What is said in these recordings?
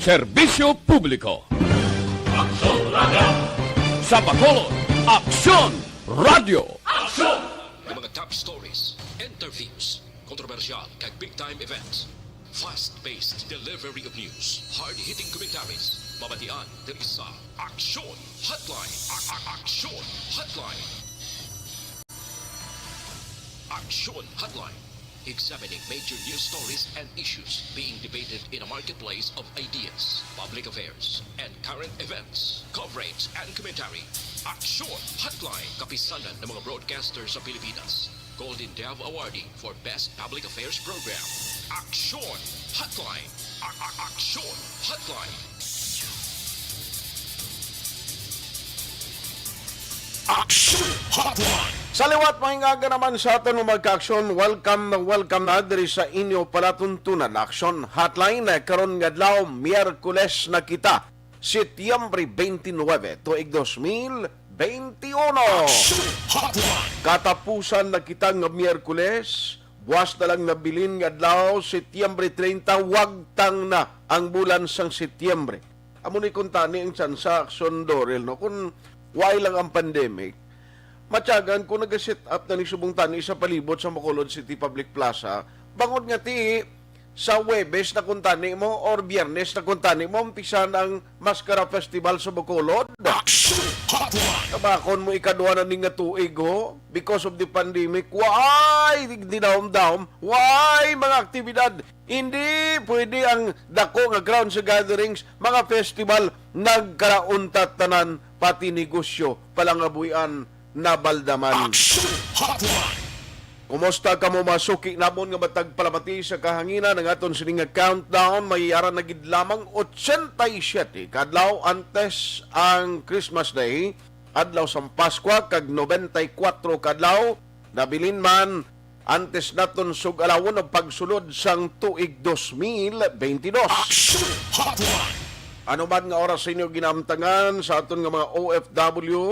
Serbisyo Publiko. Aksyon Radio! Sa Bacolod, Aksyon Radio. Aksyon! Yung mga top stories, interviews, kontrobersyal kag big-time events, fast-paced delivery of news, hard-hitting commentaries, mabatian ng isa, Aksyon Hotline. Aksyon Hotline. Aksyon Hotline. Examining major news stories and issues being debated in a marketplace of ideas, public affairs, and current events. Coverage and commentary. Aksyon Hotline. Kapisanan ng mga broadcasters sa Pilipinas. Golden Dove Awarding for Best Public Affairs Program. Aksyon Hotline. Aksyon Hotline. Aksyon Hotline! Sa liwat mga naman sa aton magka-aksyon, welcome na diri sa inyo palatuntunan Aksyon Hotline karon nga adlaw Miyerkules na kita, Setyembre 29, tuig 2021. Katapusan na kita nga Miyerkules, buwas na lang nabilin nga adlaw Setyembre 30, wagtang na ang bulan sang Setyembre. Amo ni kuntani ang tsansa Aksyon Dorel no kun why lang ang pandemic. Matyagan kung nag-set up na ni subong tani sa palibot sa Bacolod City Public Plaza, bangod nga ti sa Webes na kuntani mo or Biyernes na kuntani mo, umpisa ng Maskara Festival sa Bacolod. Kabakon mo ikadwa na ning nga tuig ho, because of the pandemic, why dinawm-dawm, why mga aktibidad, hindi pwede ang dako nga ground sa gatherings, mga festival, nagkarauntat tanan, pati negosyo, palangabuyan, nabaldaman. Kumusta ka mo masuki namon nga matag palamati sa kahanginan ng aton sining countdown, mayara na gid lamang 87 kadlaw antes ang Christmas Day, adlaw sa Pasko kag 94 kadlaw nabilin man antes naton sug alawon ang pagsulod sang tuig 2022. Ano man nga oras sa inyo ginamtangan sa aton nga mga OFW,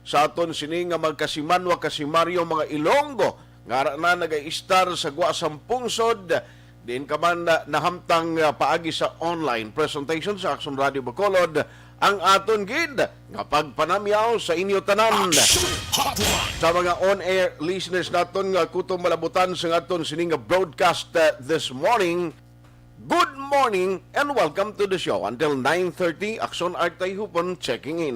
sa aton sini nga magkasimanwa kasimaryo mga Ilonggo nga na nag-i-star sa gwa sampung sod din ka man nahamtang paagi sa online presentation sa Aksyon Radio Bacolod ang aton gid nga pagpanamyaw sa inyo tanan. Sa mga on-air listeners naton nga kutom malabutan sa aton sini nga broadcast this morning, good morning and welcome to the show. Until 9:30, Aksyon Tayhopon checking in.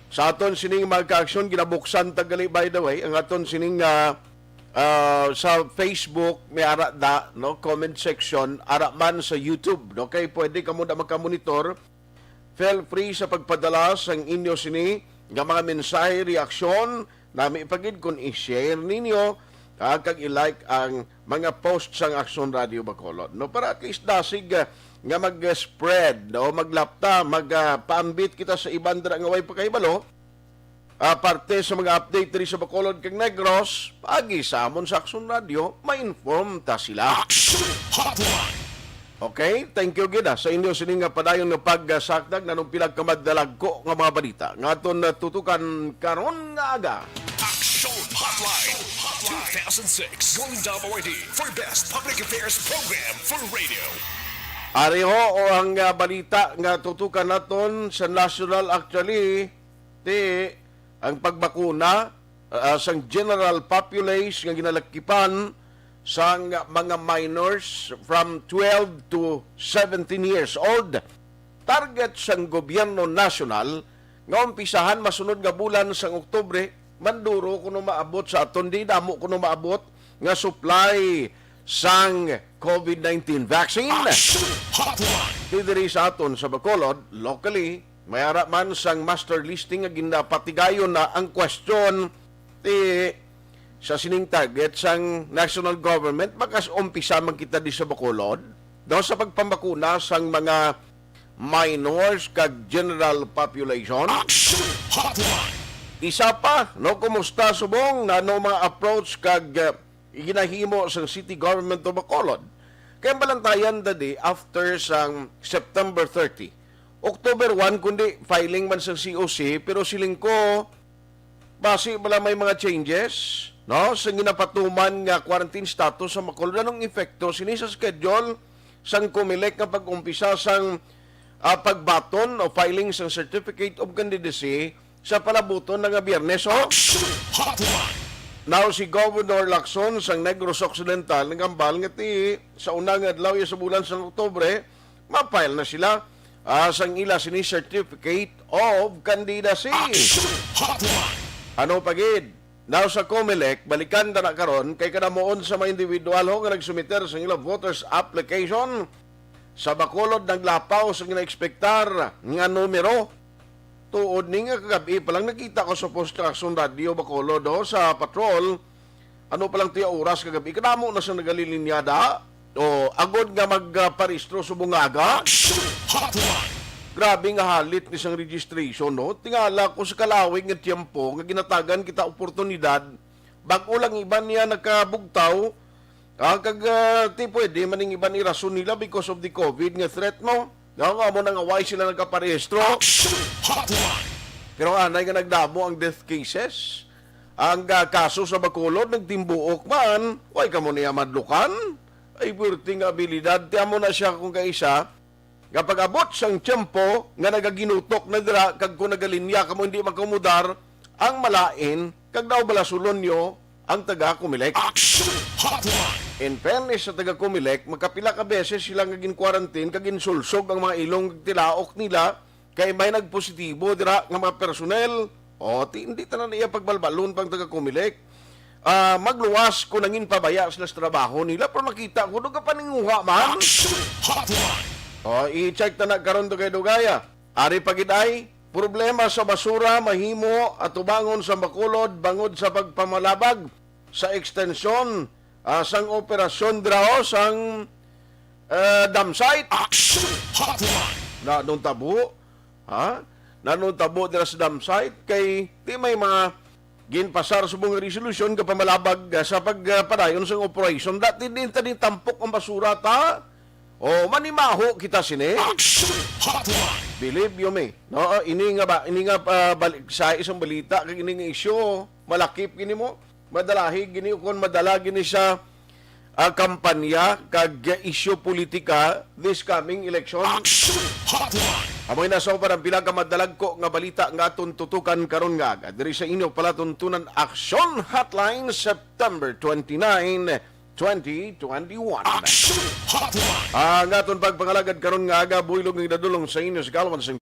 Sa aton sining magka-aksyon, ginabuksan tagali by the way, ang aton sining sa Facebook, may ara da, no, comment section, ara man sa YouTube, no, kay pwede kamo da magka-monitor. Feel free sa pagpadala sa inyo sini, nga mga mensahe, reaksyon, nami ipagid kung i-share ninyo, kag i-like ang mga posts sang Aksyon Radio Bacolod, no, para at least dasig nga mag-spread, no, maglapta, magpaambit kita sa ibang dara nga way pagkahibalo, parte sa mga update diri sa Bacolod kag Negros, pagi sa amon sa Aksyon Radio, ma-inform ta sila. Okay, thank you gid sa inyo sining nga padayon nga pagsakdag nanong pilag kamadalag ko nga mga balita nga aton tutukan karon nga aga. Aksyon Hotline 2006 Golden Dove Awardee for Best Public Affairs Program for Radio. Ariho o ang balita nga tutukan naton sa national actually ang pagbakuna sa general population nga ginalakipan sa mga minors from 12 to 17 years old. Target sang gobyerno national nga umpisahan masunod nga bulan sang Oktubre, manduro kuno maabot sa aton di damo kuno maabot nga supply sang COVID-19 vaccine. Diri sa aton sa Bacolod, locally, mayara man sang master listing nga ginapatigayon na ang question sa sining target sang national government, bakas umpisa man kita di sa Bacolod daw sa pagpambakuna sang mga minors kag general population. Isa pa, no, kumusta subong na no mga approach kag ginahimo sa City Government of Bacolod. Kaya balantayan dadi after sang September 30. October 1, kundi filing man sa COC, pero siling ko, base wala may mga changes, no? Sa ginapatuman nga quarantine status sa Bacolod, anong epekto? Sini sa schedule sang Comelec nga pag-umpisa sang pagbaton o filing sang Certificate of Candidacy sa palabuton nga Biyernes. Now si Governor Lacson sang Negros Occidental nagambal nga ti sa unang adlaw sa bulan sa Oktubre ma-file na sila sang ila sini Certificate of Candidacy. Ano pagid? Now sa Comelec balikan na karon kay kanamoon sa mga individual ho nga nagsumiter sa ilang voters application sa Bacolod naglapaw sa ginaekspektar nga numero. Tuod ni nga kagabi pa lang nakita ko sa Aksyon Radio Bacolod sa patrol. Ano pa lang tiya oras kagabi. Kanamo na sa nagalilinyada o agod nga magparistro sa bungaga. Grabe nga halit ni sang registration, no? Tingala ko sa kalawig nga tiyempo nga ginatagan kita oportunidad bag-o lang iban niya nagkabugtaw ti pwede maning iban irason nila because of the COVID nga threat, no? Nga mo nang away sila nagkaparehistro. Pero anay nga nagdamo ang death cases. Ang kaso sa Bacolod nagtimbuok man, way ka mo niya madlukan. Ay burting abilidad. Tiyan mo na siya kung kaisa. Kapag abot sang tiyempo nga nagaginutok na dira kag kung nagalinya ka mo hindi makumudar ang malain kag daw balasulon nyo ang taga Comelec. In fairness sa taga Comelec, magkapila ka beses sila nga gin-quarantine kag insulsog ang mga ilong tilaok nila kay may nagpositibo dira nga mga personnel. Hindi tanan iya pagbalbalon pang taga Comelec. Magluwas ko nangin pabaya sila sa trabaho nila pero nakita ko doon ka paninguha man. I-check na karon to kay Dugaya. Ari pagiday, problema sa basura mahimo at tubangon sa Bacolod bangod sa pagpamalabag sa extensyon sang operasyon drao sang dam site. Na nung tabo, na nung tabo dira sa dam site kay di may mga ginpasar sa bunga resolution kapamalabag sa pagpadayon sang operation. Dati din tani tampok ang basura ta. Manimaho kita sini. Believe you me. No, ini nga balik sa isang balita kag ini nga isyu malakip gini mo. Madalahi gini kon madala gini sa kampanya kag isyu politika this coming election. Amoy na so parang pila ka madalag ko nga balita nga aton tutukan karon nga agad diri sa inyo pala tuntunan Aksyon Hotline September 29 2021. Ang aton pagpangalagad karon nga aga buylog ng dadulong sa inyo sa Kalwan sa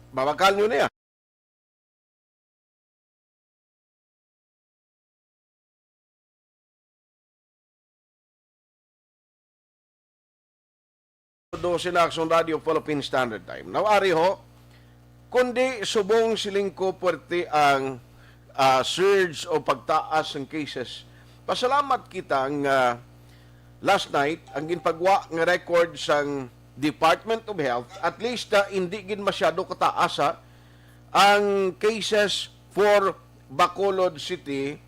babakal nyo na yan. Doon na Aksyon Radio Philippine Standard Time. Nawari ho, kundi subong silingko puwerte ang surge o pagtaas ng cases. Pasalamat kita ang last night, ang ginpagwa ng record sang Department of Health, at least hindi gin masyado kataasa ang cases for Bacolod City,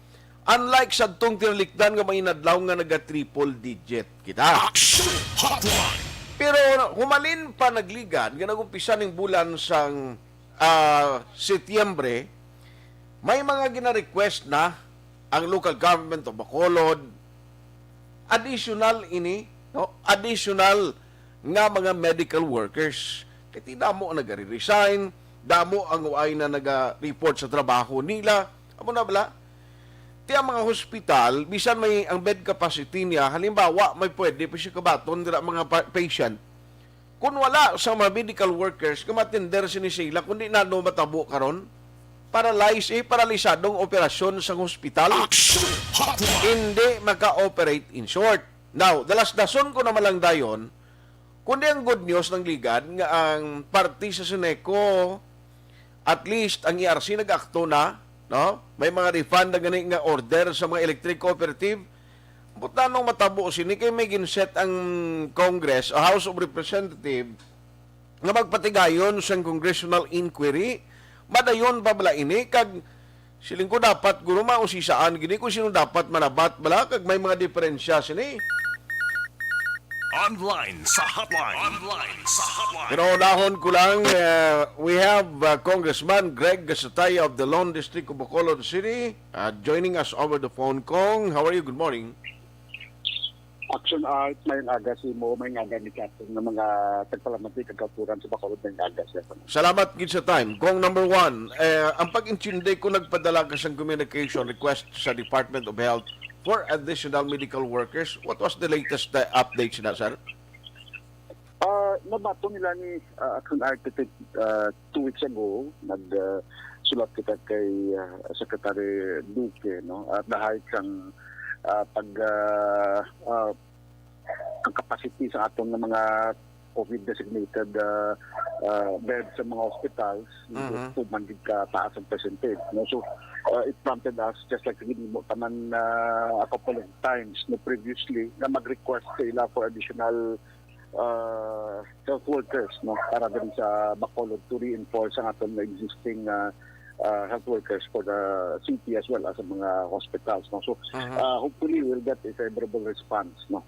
unlike sa itong tinalikdan nga may nadlaw nga naga-triple digit kita. Pero humalin pa nagligad, nga nag-umpisa ng bulan sang Setyembre, may mga gina-request na ang local government of Bacolod, additional nga mga medical workers. Kaya damo ang nag-resign, damo ang uay na nag-report sa trabaho nila. Amo na bala? Tiya mga hospital, bisan may ang bed capacity niya, halimbawa may pwede pa siya kabaton dira mga patient. Kung wala sa mga medical workers, kamatender sinisila, kundi na matabo karon, paralisadong operasyon sa hospital. Aksyon Hotline. Hindi maka-operate in short. Now, dalas-dason ko naman lang dayon, kundi ang good news ng ligad nga ang party sa Seneco, at least ang ERC nag-akto na, no? May mga refund na gani nga order sa mga electric cooperative. Butanong matabo sini kay may ginset ang Congress o House of Representatives nga magpatigayon sa congressional inquiry. Madayon pa bala ini kag siling ko dapat guro mausisaan gini kung sino dapat manabat bala kag may mga diferensya sini. Online sa hotline. Online sa hotline. Pero dahon ko lang, we have Congressman Greg Gasataya of the Lone District of Bacolod City joining us over the phone. Kong, how are you? Good morning. Aksyon may aga si mo, may aga ni Captain ng mga tagpalamati kagaturan sa Bacolod ng aga siya. Salamat gid sa time. Kong, number one, ang pag-intindi ko nagpadala ka sa communication request sa Department of Health for additional medical workers. What was the latest updates na, sir? Nabato nila ni Aksyon Architect 2 weeks ago, nagsulat kita kay Secretary Duque, no? At dahil kang ang capacity sa atong ng mga COVID-designated beds sa mga hospitals, tumandid ka taas ang percentage. No? So, it prompted us, just like mo taman a couple of times no, previously, na mag-request sila for additional health workers, no, para din sa Bacolod to reinforce ang atong existing health workers for the city as well as sa mga hospitals. No? So, hopefully, we'll get a favorable response. No?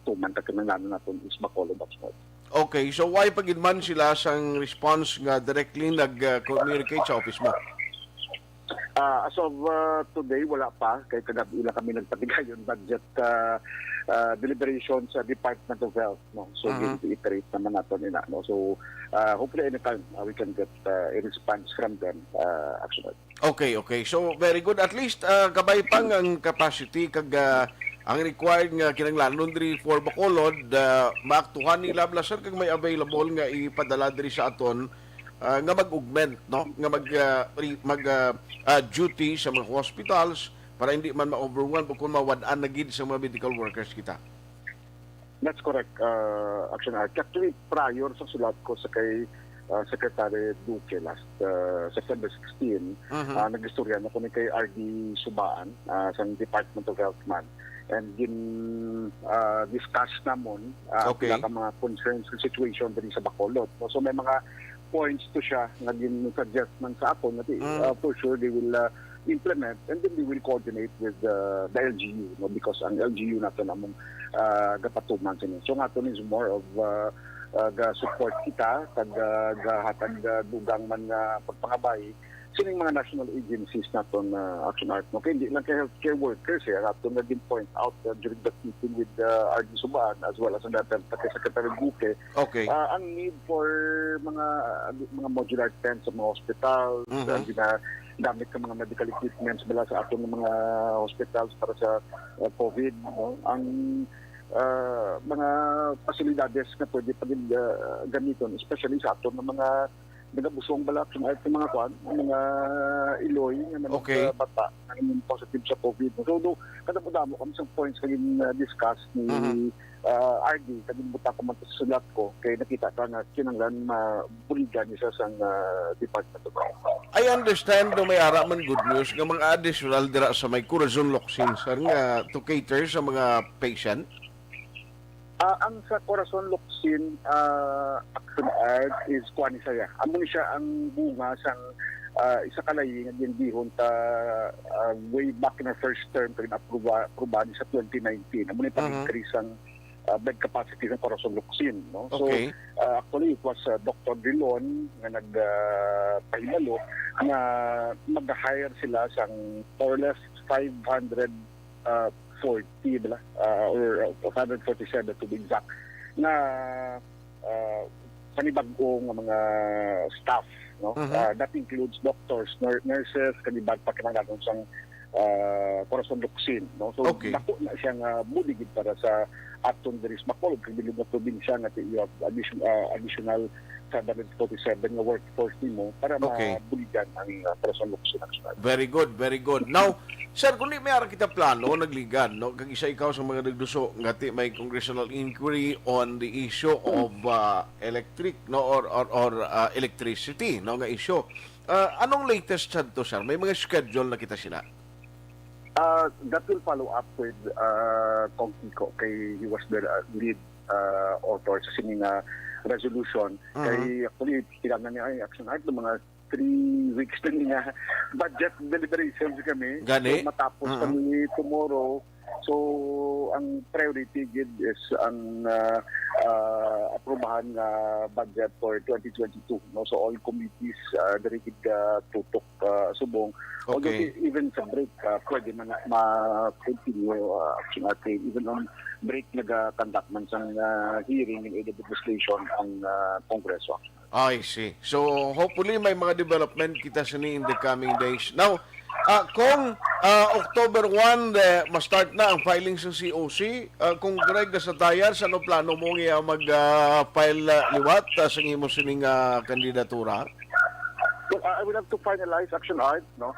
Tuman ka kinanglanan natin is Bacolod as well. Okay, so why pagidman sila sang response nga directly nag-communicate sa office mo? As of today, wala pa. Kaya kagabila kami nagpatigayon budget deliberation sa Department of Health. No? So, iterate naman natin nila. No? So, hopefully anytime we can get a response from them. Actually. Okay. So, very good. At least, kabay pang ang capacity kag ang required nga kinanglanon diri for Bacolod, maaktuhan nila sir kag may available nga ipadala diri sa aton nga mag-augment, no? Nga mag duty sa mga hospitals para hindi man ma-overwhelm o kung mawad-an na gid sa mga medical workers kita. That's correct, Action Art. Actually, prior sa sulat ko sa kay Secretary Duque last September 16, nag-istorya na kami kay RD Subaan sa Department of Health man. And discuss namon mga concerns sa situation din sa Bacolod. So may mga points to siya na suggestion sa ako na for sure they will implement and then they will coordinate with the LGU, no? Because ang LGU nato namong gapatuman sa so nato is more of support kita kag hatag dugang man pagpangabay sining mga national agencies naton Action Art. No? Kaya hindi lang kay healthcare workers nato na din point out during that meeting with RD Subaan as well as ang dating Secretary Duque. Okay. Ang need for mga modular tents sa mga hospitals, gamit ka mga medical equipments bala sa atong mga hospitals para sa COVID. No? Ang mga pasilidades na pwede pa din gamiton, especially sa atong mga nagabusong balak sa mga kwan, mga iloy na mga bata na positive sa COVID. So, kada mo damo kami sa points kaging discuss ni RD, kaging buta ko man sa sulat ko, kaya nakita ka nga kinanglan mabuligan niya sa Department of Health. I understand do may ara man good news nga mga additional dira sa may Corazon Locsin sir nga to cater sa mga patient. Ang sa Corazon Locsin Action Art is kuan siya. Amo siya ang bunga sang isa kalay nga gindihon ta way back in our first term kay apruba ni sa 2019. Amo ni pag-increase ang bed capacity ng Corazon Locsin, no? Okay. So actually it was Dr. Dilon nga nagpahimalo na mag-hire sila sang more or less 540 or 547 to be exact na panibag-ong mga staff, no? That includes doctors, nurses, kanibag pa kinanglan sang Corazon Luxin, no? So Okay. dako na siyang buligid para sa aton diri sa Bacolod kay bilog na probinsya nga you have additional 747 nga workforce nimo para Okay. mabuligan ang Corazon Luxin actually. Very good, very good. Now, sir, kung di may ara kita plano, nagligan, no? Kag isa ikaw sa mga nagduso, ngati may congressional inquiry on the issue of electric, no? Or electricity, no? Nga issue. Anong latest sad to, sir? May mga schedule na kita sina? That will follow up with Kong Kiko kay he was the lead author sa sining resolution. Kay actually kailangan niya ay action art ng mga 3 weeks na niya budget deliberations kami. Gani? So, matapos kami tomorrow. So ang priority gid is ang aprobahan nga budget for 2022. No? So all committees diri gid tutok subong. Although Okay. even sa break, pwede man ma-continue action natin. Even on break, nag-conduct man sa hearing in aid of legislation ang Kongreso. I see. So, hopefully may mga development kita sini in the coming days. Now, kung October 1, ma-start na ang filing sa COC, kung Greg sa tayar, sa ano plano mo nga mag-file liwat sa imo sining kandidatura? So, I will have to finalize action art, no?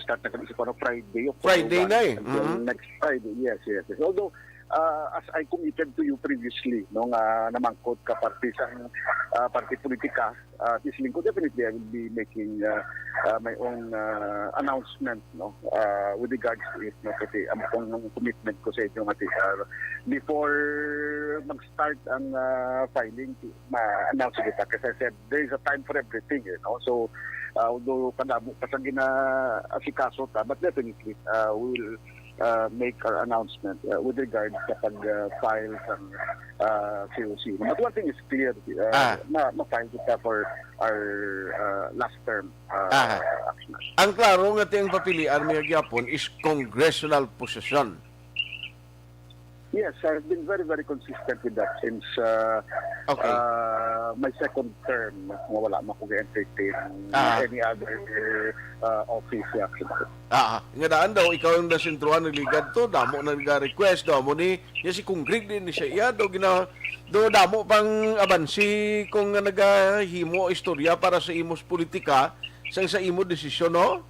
Start na kami sa Friday. Friday na eh. Until next Friday, yes. Although, as I committed to you previously, no, nga namangkot ka party sa party politika, this linggo definitely I will be making my own announcement, no, with regards to it, no, kasi ang commitment ko sa inyo nga before mag-start ang filing, ma-announce kita. Kasi I said, there is a time for everything, you know, so although kadamo pa sa gina-asikaso ta, but definitely we will make our announcement with regard sa pag-file sa COC. But one thing is clear, ma-file kita for our last term action. Ang klaro nga tiyang papilian may gyapon is congressional position. Yes, I've been very, very consistent with that since my second term. Wala mo ko entertain any other office actually. Nga daan daw, ikaw yung nasintruhan nagligad to, damo na nag-request, damo ni, si Kung Greg din ni siya, do damo pang abansi kung nagahimo istorya para sa imos politika, sa imo desisyon, no?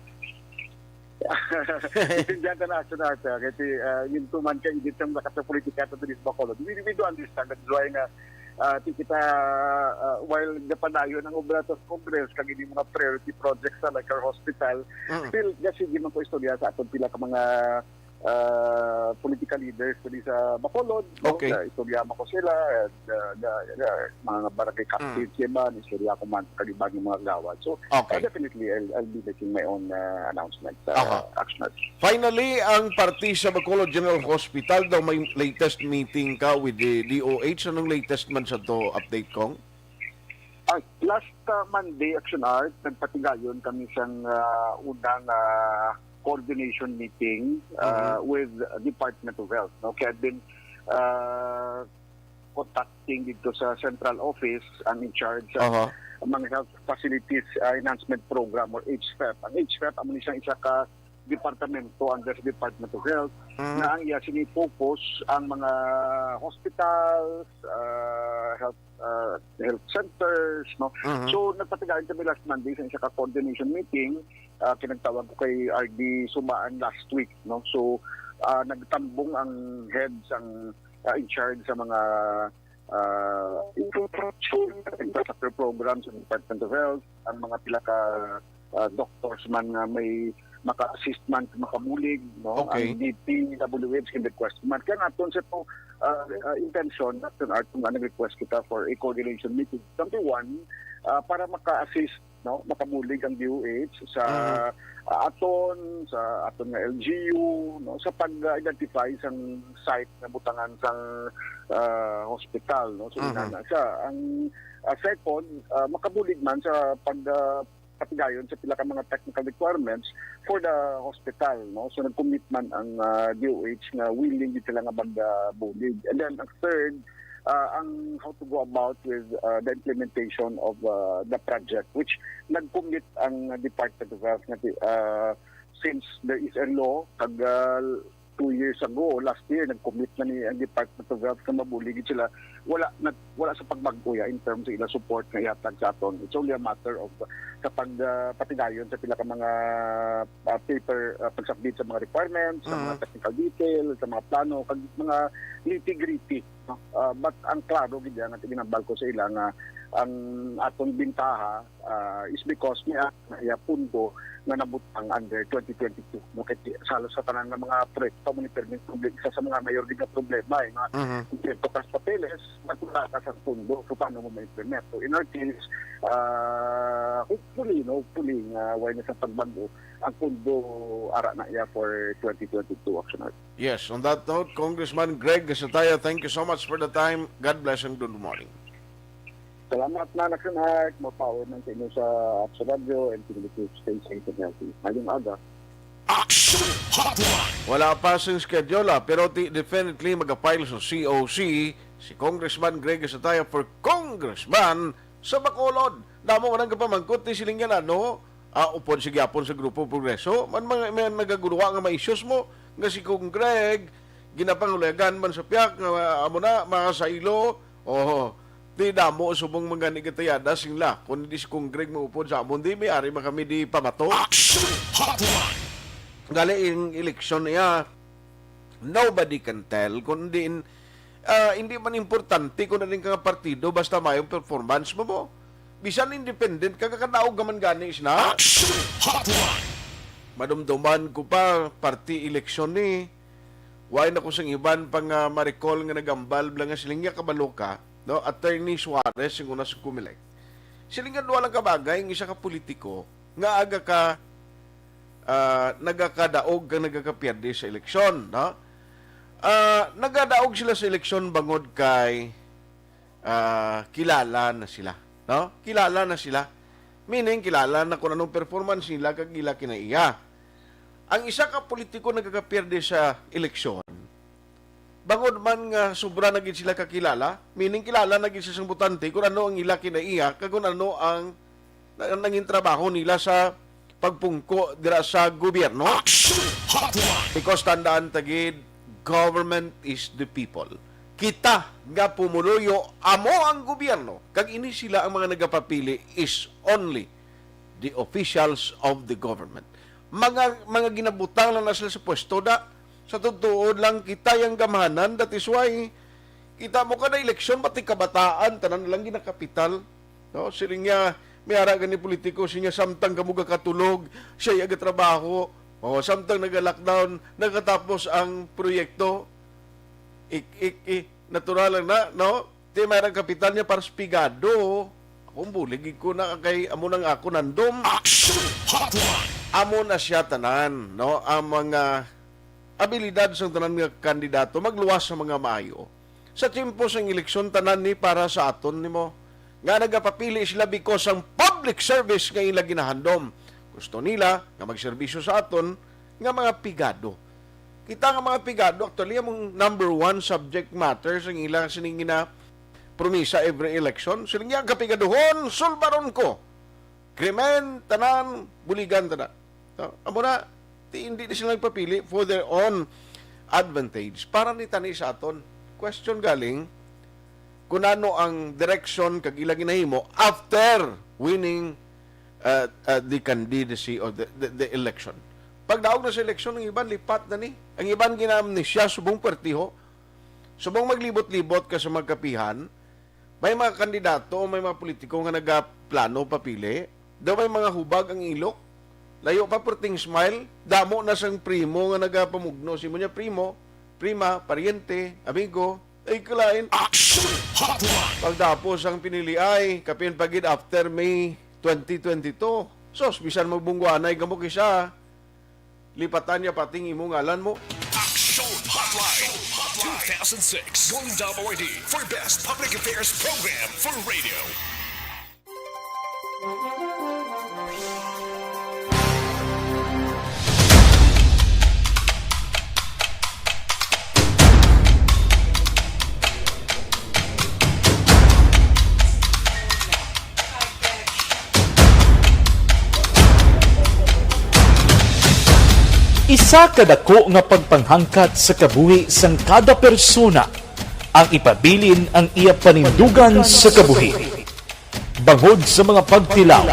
Intindihan ka na action art. Kasi yung tuman ka, hindi siyang nakata politika ito din sa Bacolod. We do understand that why nga kita, while napadayo ng Oblatos Congress, kag hindi mga priority projects like our hospital, still, kasi hindi man ko istorya sa aton pila ka mga political leaders dito sa Bacolod. Okay. No? Istorya mo ko sila, mga barangay captains man, istorya ko man kalibag ng mga gawad. So, Okay. definitely, I'll be making my own announcement action. Finally, ang party sa Bacolod General Hospital daw may latest meeting ka with the DOH. Anong latest man sa to update kong? Last Monday, Action Art, nagpatigayon kami siyang unang coordination meeting with Department of Health. No? Kaya din contacting dito sa central office ang in charge sa mga health facilities enhancement program or HFEP. Ang HFEP, ang siyang isa ka departamento under the Department of Health na ang iya sinifocus ang mga hospitals, health centers, no. So nagpatigayon kami last Monday sa isa ka coordination meeting, pinagtawag ko kay RD Sumaan last week, no. So nagtambong ang heads ang in charge sa mga infrastructure programs ng Department of Health, ang mga pila ka doctors man na may maka-assist man, makamulig, no? Okay. Ang DP, WH, can request man. Kaya natin sa ito, intention, natin art, kung nag-request kita for a coordination meeting. Number one, para maka-assist, no? Makamulig ang DOH sa aton nga LGU, no? Sa pag-identify sang site na butangan sang hospital, no? So, siya. Ang second, makamulig man sa patigayon sa pila ka mga technical requirements for the hospital, no. So nag-commit man ang DOH nga willing dito lang nga magbulig. And then ang third, ang how to go about with the implementation of the project, which nag-commit ang Department of Health since there is a law 2 years ago, last year, nag-commit na ni ang Department of Health na mabuligid sila. Wala sa pagbago in terms of ila support na ihatag sa aton. It's only a matter of sa patigayon sa pila ka mga paper pagsubmit sa mga requirements, sa mga technical details, sa mga plano, kag mga nitty-gritty. But ang klaro gid nga ginambal ko sa ila nga ang aton bintaha is because niya punto nga nabutang under 2022. No, sa tanan ng mga proyekto mo ni permit isa sa mga mayor din na problema nga ito kas papeles matula ka sa pundo so paano mo ma-implement. So in our case hopefully why na sa pagbago ang pundo ara na iya for 2022 action. Yes, on that note, Congressman Greg Gasataya, thank you so much for the time. God bless and good morning. Salamat na Aksyon Heart. More power ng sa inyo sa Aksyon Radio and to stay safe and healthy. Ngayong aga. Aksyon Hotline. Wala pa sing schedule pero definitely mag-file sa COC si Congressman Greg Gasataya for Congressman sa Bacolod. Damo man ang kapamangkot ni siling yan upod si gyapon sa Grupo Progreso. Man mga nagaguluwa nga ma-issues mo nga si Kong Greg ginapangulagan man sa piyak amo na mga sailo. Di damo subong mga nigatayada singla. Kung hindi si Kong Greg maupod sa amon, di may ari kami di pamato. Aksyon Hotline. Gali yung eleksyon niya, nobody can tell. Kung hindi man importante kung nanin ka partido, basta mayong performance mo. Bisan independent, kakakadaog gaman gani na. Aksyon Hotline. Madumduman ko pa, party eleksyon ni. Why na ko sang iban pang ma-recall nga nagambal blang nga silingya kabalo ka. No, Attorney Suarez yung una sa Comelec. Silingan walang kabagay ng isa ka politiko nga aga ka nagakadaog ka nagakapiyerde sa eleksyon. No? Nagadaog sila sa eleksyon bangod kay kilala na sila. No? Kilala na sila. Meaning, kilala na kung anong performance nila kag ila kinaiya. Ang isa ka politiko nagakapiyerde sa eleksyon, bangod man nga sobra na gid sila kakilala, meaning kilala na gid sa butante kung ano ang ila kinaiya, kung ano ang nanging trabaho nila sa pagpungko dira sa gobyerno. Because tandaan tagid, government is the people. Kita nga pumuluyo amo ang gobyerno, kag ini sila ang mga nagapapili is only the officials of the government. Mga ginabutang lang na sila sa pwesto da. Sa totoo lang kita yung gamahanan, that is why kita mo ka na eleksyon pati kabataan tanan lang ginakapital. No, siling niya may ara gani politiko siya samtang kamuga katulog, siya aga trabaho, samtang naga-lockdown, nagatapos ang proyekto. Natural lang na, no? Di mayroong kapital niya para spigado. Akong bulig ko na kay amo nang ako nandom. Amo na siya tanan, no? Ang mga abilidad sa tanan nga kandidato magluwas sa mga maayo. Sa timpo sa eleksyon tanan ni para sa aton nimo nga nagapapili sila because ang public service nga ila ginahandom. Gusto nila nga magserbisyo sa aton nga mga pigado. Kita nga mga pigado actually among number 1 subject matter sa ila sining na promisa every election. Siling nga kapigaduhon sulbaron ko. Krimen tanan buligan tanan. Amo na hindi sila nagpapili for their own advantage. Para ni tani sa aton. Question galing, kung ano ang direction kag ila ginahimo after winning the candidacy or the election. Pag daog na sa eleksyon, ang iban lipat na ni. Ang iban ginamnesya subong partiho. Subong maglibot-libot ka sa magkapihan, may mga kandidato, may mga politiko nga nagaplano papili, daw may mga hubag ang ilok. Layo pa perting smile, damo na sang primo nga nagapamugno. Si mo niya primo, prima, pariente, amigo, ay kalain. Aksyon Hotline. Pagdapos ang pinili ay, kapin pagid after May 2022. Sos, bisan magbungguanay gamok isa. Lipatan niya pating imong ngalan mo. Aksyon Hotline. 2006 Golden Dome Award for Best Public Affairs Program for Radio. Isa kadako nga pagpanghangkat sa kabuhi sang kada persona ang ipabilin ang iya panindugan sa kabuhi. Bangod sa mga pagtilaw,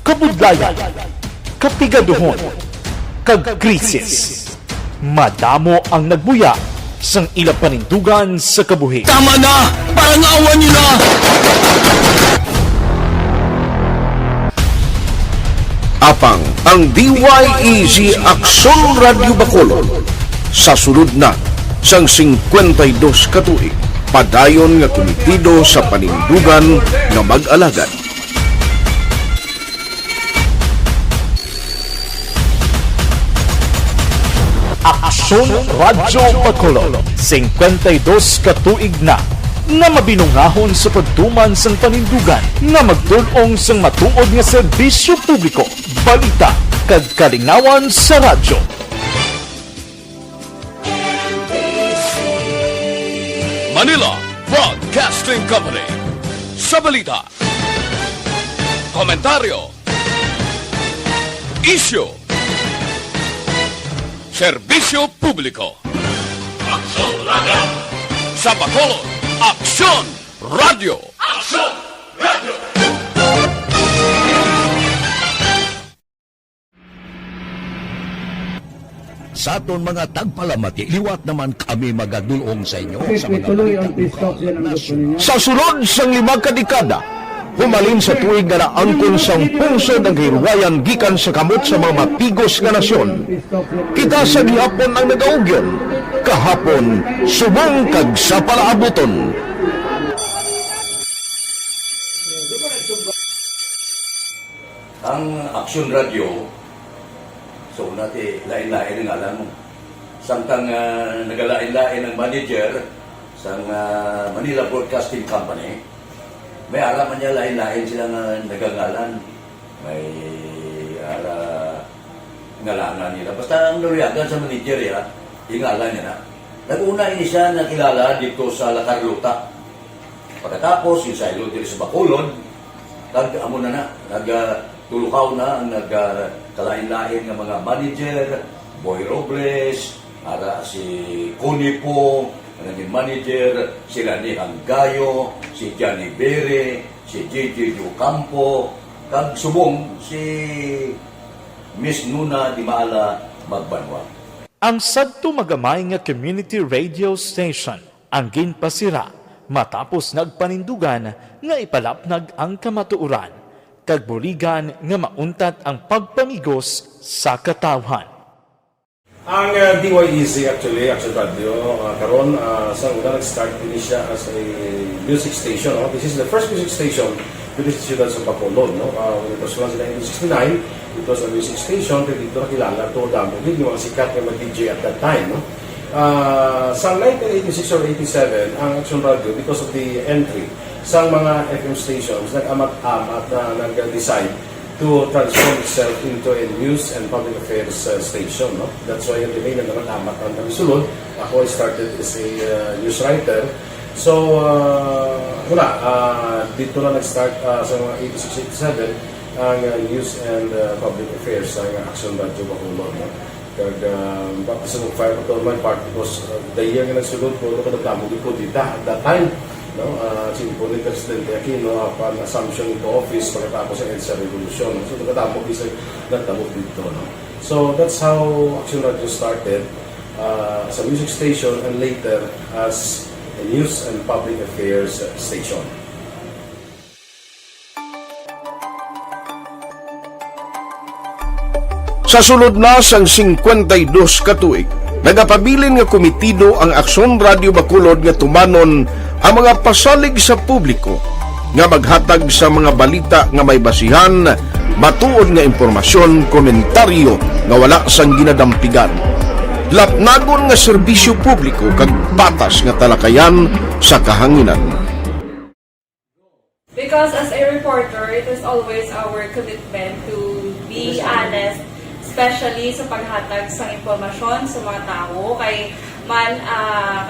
kabudlayan, kapigaduhon, kagkrisis, madamo ang nagbuya sang ila panindugan sa kabuhi. Tama na! Parang awan nyo na! Apang ang DYEZ Aksyon Radio Bacolod sa sulod na sang 52 katuig padayon nga komitido sa panindugan nga mag-alagad. Aksyon Radio Bacolod 52 katuig na nga mabinungahon sa pagtuman sang panindugan nga magdulong sang matuod nga serbisyo publiko, balita kag kalingawan sa radyo. Manila Broadcasting Company. Sa balita, komentaryo, issue, serbisyo publiko. Aksyon Radio! Sa Bacolod, Aksyon Radio! Aksyon Radio! Sa aton mga tagpalamati, liwat naman kami magadulong sa inyo sa mga Sa sulod sang 5 kadekada, humalin sa tuig nga naangkon sang pungsod ang hirwayan gikan sa kamot sa mga mapigos nga nasyon. Kita sa gihapon ang nagaugyon, kahapon subong kag sa palaabuton. Ang Aksyon Radio, so natin lain-lain ang alam mo. Samtang nagalain-lain ang manager sa Manila Broadcasting Company, may alaman niya lain-lain sila nga nagangalan. May ngalangan nila. Basta ang naluyagan sa manager ya, ingalan niya na. Nag-una ini siya nakilala dito sa La Carlota. Pagkatapos, yung sa ilo dito sa Bacolod, nag-amo na nagtulukaw na ang nagkalain-lain ng mga manager, Boy Robles, ara si Conipo, naging manager, sila ni Hanggayo, si Johnny Bere, si JJ Ducampo, kag subong si Miss Nuna Di Maala Magbanwa. Ang sadto magamay nga community radio station ang ginpasira matapos nagpanindugan nga ipalapnag ang kamatuuran kag buligan nga mauntat ang pagpamigos sa katawhan. Ang DYEZ actually, Aksyon Radio, karon sa una nag-start din siya as a music station. No? This is the first music station with the ciudad sa Bacolod. No? When it was launched in 1969, it was a music station. Pero dito nakilala to damo din yung mga sikat na mag-DJ at that time. No? Sa 1986 or 87, ang Aksyon Radio, because of the entry sa mga FM stations, nag-amat-amat na nag-decide to transform itself into a news and public affairs station. No? That's why yung name na naman-amat ang sulod. Ako I started as a news writer. So, dito na nag-start sa mga 86-87 ang news and public affairs ang Aksyon Radio Bacolod. No? Kag baptism of fire to my part because the year nga nagsulod ko kadagdamo ko dito at that time. No, simple ni Presidente Aquino upon assumption into office pagkatapos ng EDSA Revolution. So, nagkatapos isa nagtabok dito. No? So, that's how Aksyon Radio started as a music station and later as a news and public affairs station. Sa sulod na sang 52 katuig, nagapabilin nga komitido ang Aksyon Radio Bacolod nga tumanon ang mga pasalig sa publiko nga maghatag sa mga balita nga may basihan, matuod nga impormasyon, komentaryo nga wala sang ginadampigan. Lapnagon nga serbisyo publiko kag patas nga talakayan sa kahanginan. Because as a reporter, it is always our commitment to be honest, especially sa paghatag sa impormasyon sa mga tao kay man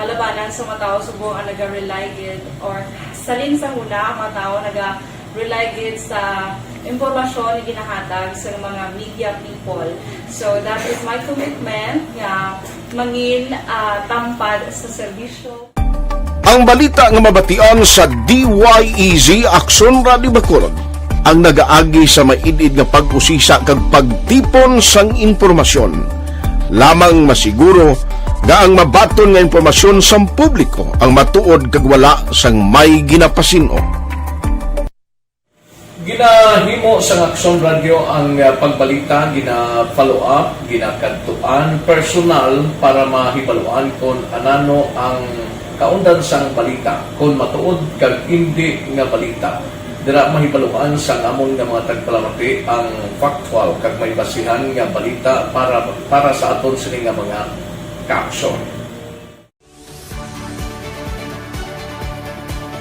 kalabanan sa mga tao subong ang naga-rely gid or salin sa huna ang mga tao naga-rely gid sa impormasyon na ginahatag sa mga media people. So that is my commitment nga mangin tampad sa serbisyo. Ang balita nga mabatian sa DYEZ Aksyon Radio Bacolod ang nagaagi sa maidid nga pag-usisa kag pagtipon sang impormasyon. Lamang masiguro nga ang mabaton nga impormasyon sa publiko ang matuod kag wala sang may ginapasino. Ginahimo sa Aksyon Radio ang pagbalita, gina-follow up, ginakadtuan personal para mahibaluan kung anano ang kaundan sang balita, kung matuod kag hindi nga balita. Dira mahibaluan sang amon nga mga tagpalamati ang factual kag may basihan nga balita para sa aton sini nga mga kaaksyon.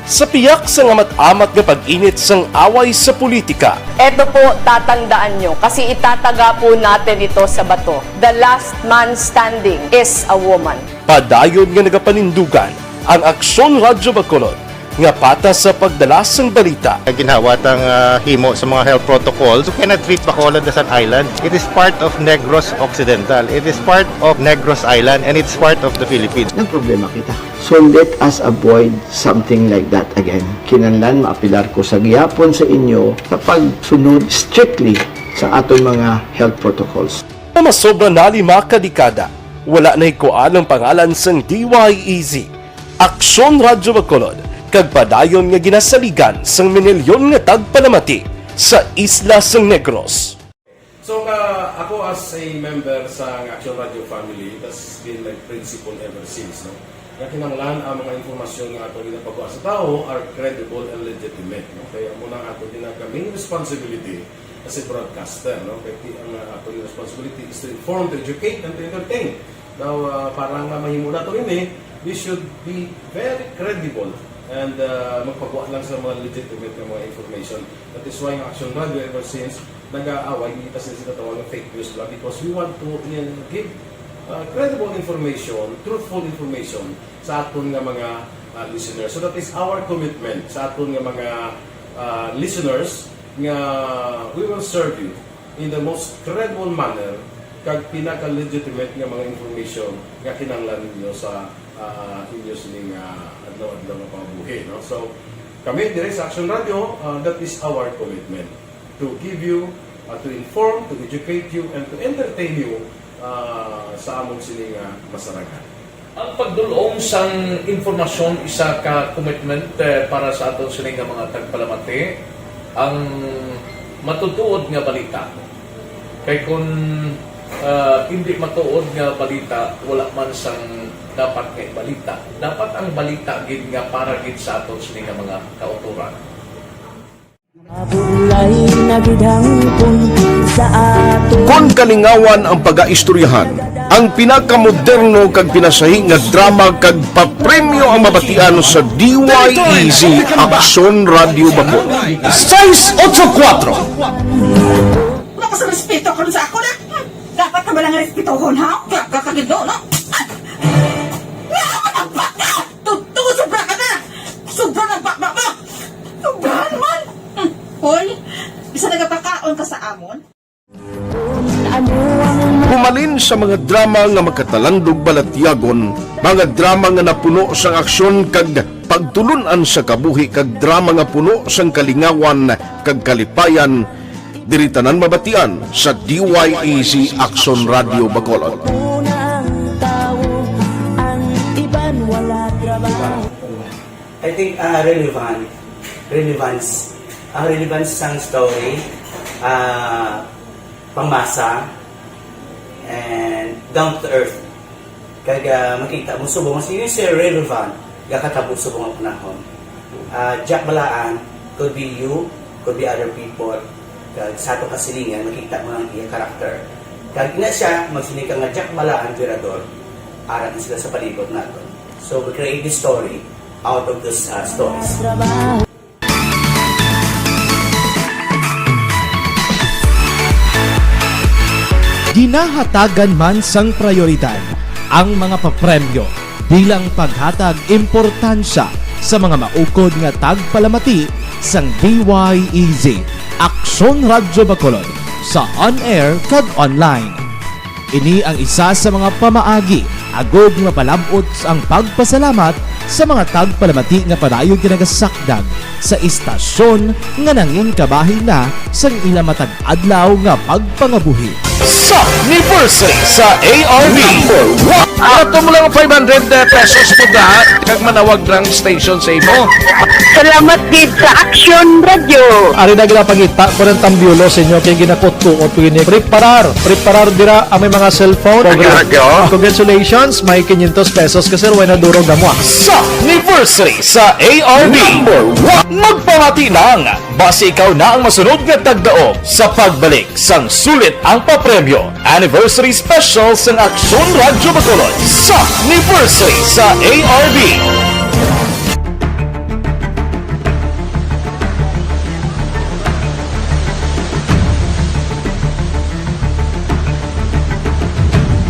Sa piyak sa amat-amat nga pag-init sang away sa politika, Ito po, tatandaan nyo, kasi itataga po natin ito sa bato. The last man standing is a woman. padayon nga nagapanindugan ang Aksyon Radio Bacolod nga patas sa pagdalas ng balita. Ginhawat ang himo sa mga health protocols. You cannot treat Bacolod as an island. It is part of Negros Occidental. It is part of Negros Island and it's part of the Philippines. Nang problema kita. So let us avoid something like that again. Kinahanglan maapilar ko sa gihapon sa inyo sa pagsunod strictly sa aton mga health protocols. Masobra na 5 kadekada, wala na ikuan ang pangalan sang DYEZ, Aksyon Radio Bacolod, kag padayon nga ginasaligan sang minilyon nga tagpanamati sa isla sang Negros. So ako as a member sa Aksyon Radio family, that's been my principle ever since. No? Kaya kinanglan ang mga informasyon nga ato ginapagawa sa tao are credible and legitimate. No? Kaya muna ato main responsibility as a broadcaster. No? Kaya ang ato responsibility is to inform, to educate, and to entertain. Now, parang mahimula ito rin we should be very credible and magpagawa lang sa mga legitimate na mga information. That is why ang Aksyon Radio ever since nag-aaway, hindi kasi sila tawag ng fake news lang because we want to give credible information, truthful information sa aton nga mga listeners. So that is our commitment sa aton nga mga listeners nga we will serve you in the most credible manner kag pinaka-legitimate nga mga information nga kinahanglan ninyo sa inyo sining adlaw-adlaw nga pamumuhi. No? So, kami dire sa Aksyon Radio, that is our commitment to give you, to inform, to educate you, and to entertain you sa among sining masaragan. Ang pagdulong sang informasyon isa ka commitment para sa aton sining nga mga tagpalamati ang matutuod nga balita. Kay kung hindi matuod nga balita, wala man sang dapat nga balita. Dapat ang balita gid nga para gid sa aton sining nga mga kauturan. Kon kalingawan ang pag-aistoryahan, ang pinakamoderno kag pinasahi nga drama kag papremyo ang mabatian sa DYEZ Aksyon Radio Bacolod. 684 Wala ka sa respeto ka sa ako na. Dapat ka ba lang respetohon, ha? Kakagido, no? Tutugo sobra ka na! Sobra ng bakbak mo! Sobra naman! Hoy, bisa nagapakaon ka sa amon? Pumalin sa mga drama nga magkatalandog balatyagon, mga drama nga napuno sang aksyon kag pagtulunan sa kabuhi kag drama nga puno sang kalingawan kag kalipayan, diritanan mabatian sa DYEZ Aksyon Radio Bacolod. I think relevance sang story, pangmasa, and down to earth. Kaya makita mo subong, mas yun siya relevant, kakatabo subong ang panahon. Jack Balaan, could be you, could be other people. Sa ato kasilingan, makita mo ang iyang karakter. Kaya ina siya, magsinig ka nga Jack Balaan, Virador, arat na sila sa palibot natin. So we create this story out of these stories. Ginahatagan man sang prioridad ang mga papremyo bilang paghatag importansya sa mga maukod nga tagpalamati sang DYEZ Aksyon Radyo Bacolod sa on-air kag online. Ini ang isa sa mga pamaagi agod mapalabot ang pagpasalamat sa mga tagpalamati nga padayon kinagasakdag sa istasyon nga nangin kabahin na sang ilang matag adlaw nga pagpangabuhi. Sa anniversary sa ARB Ato mo lang 500 pesos po da kag manawag ng station sa imo. Salamat gid sa Aksyon Radio. Ari na ginapangita ko ng tambyulo sa inyo kaya ginakot-tuot ko yun. Preparar dira ang may mga cellphone. Congratulations, may 500 pesos kasi ruway na durog na mo. Sa anniversary sa ARB magpamati lang base ikaw na ang masunod nga tagdaog sa pagbalik sang sulit ang papremyo. Anniversary special sang Aksyon Radyo Bacolod sa anniversary sa ARB.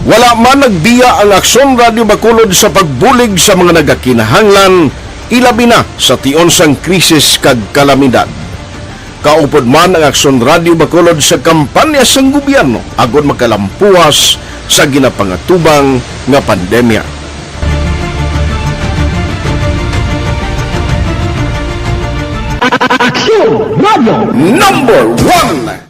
Wala man nagbiya ang Aksyon Radio Bacolod sa pagbulig sa mga nagakinahanglan, ilabi na sa tion sang krisis kag kalamidad. Kaupod man ang Aksyon Radio Bacolod sa kampanya sang gobyerno agod makalampuas sa ginapangatubang nga pandemya. Aksyon Radio Number 1.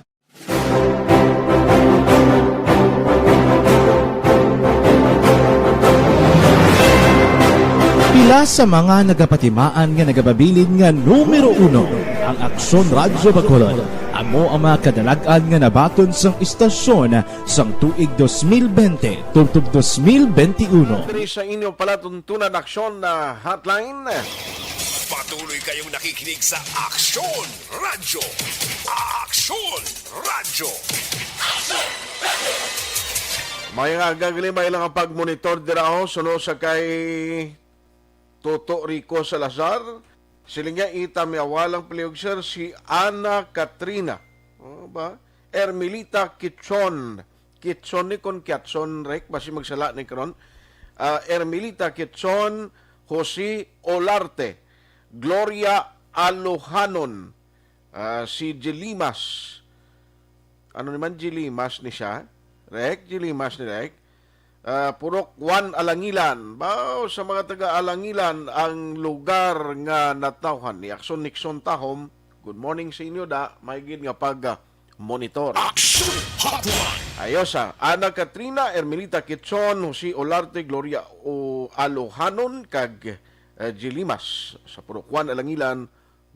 Pila sa mga nagapatimaan nga nagababilin nga numero 1 ang Aksyon Radyo Bacolod. Amo ang mga kadalagan nga nabaton sang istasyon sang tuig 2020 tungtong 2021. Diri sa inyong palatuntunan Aksyon na Hotline. Patuloy kayong nakikinig sa Aksyon Radio. Aksyon Radio. May nga gagalimay lang ang pagmonitor dira ho suno sa kay Toto Rico Salazar. Silinga ita may awalang paliog sir si Ana Katrina. Ba? Ermilita Kitson. Kitson ni kon Kitson rek basi magsala ni karon. Ermilita Kitson, Jose Olarte, Gloria Alohanon, si Jelimas. Ano naman Jelimas ni siya? Rek, Jelimas ni Rek. Purok Juan Alangilan. Bao sa mga taga-Alangilan ang lugar nga natawhan ni Aksyon Nixon Tahom. Good morning sa inyo da. May gid nga pag-monitor. Aksyon Hotline. Ayos Ana Katrina, Ermelita Kitson, Jose Olarte, Gloria Alohanon, kag Jilimas sa Purok Juan Alangilan.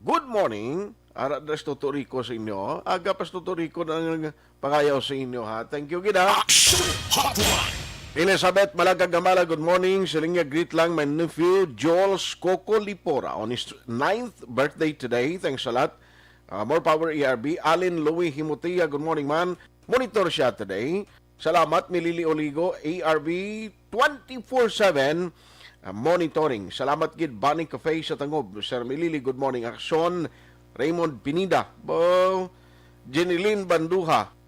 Good morning. Ara das Toto Rico sa inyo. Aga pas Toto Rico ng pangayaw sa inyo ha. Thank you gida. Aksyon Hotline. Elizabeth Malagagamala, good morning. Silinga greet lang my nephew Joel Coco Lipora on his 9th birthday today. Thanks a lot. More power ERB. Alin Louie Himutia, good morning man. Monitor siya today. Salamat Milili Oligo, ARB 24/7 monitoring. Salamat gid Bunny Cafe sa Tangob. Sir Milili, good morning. Aksyon Raymond Pinida. Jeneline Banduha.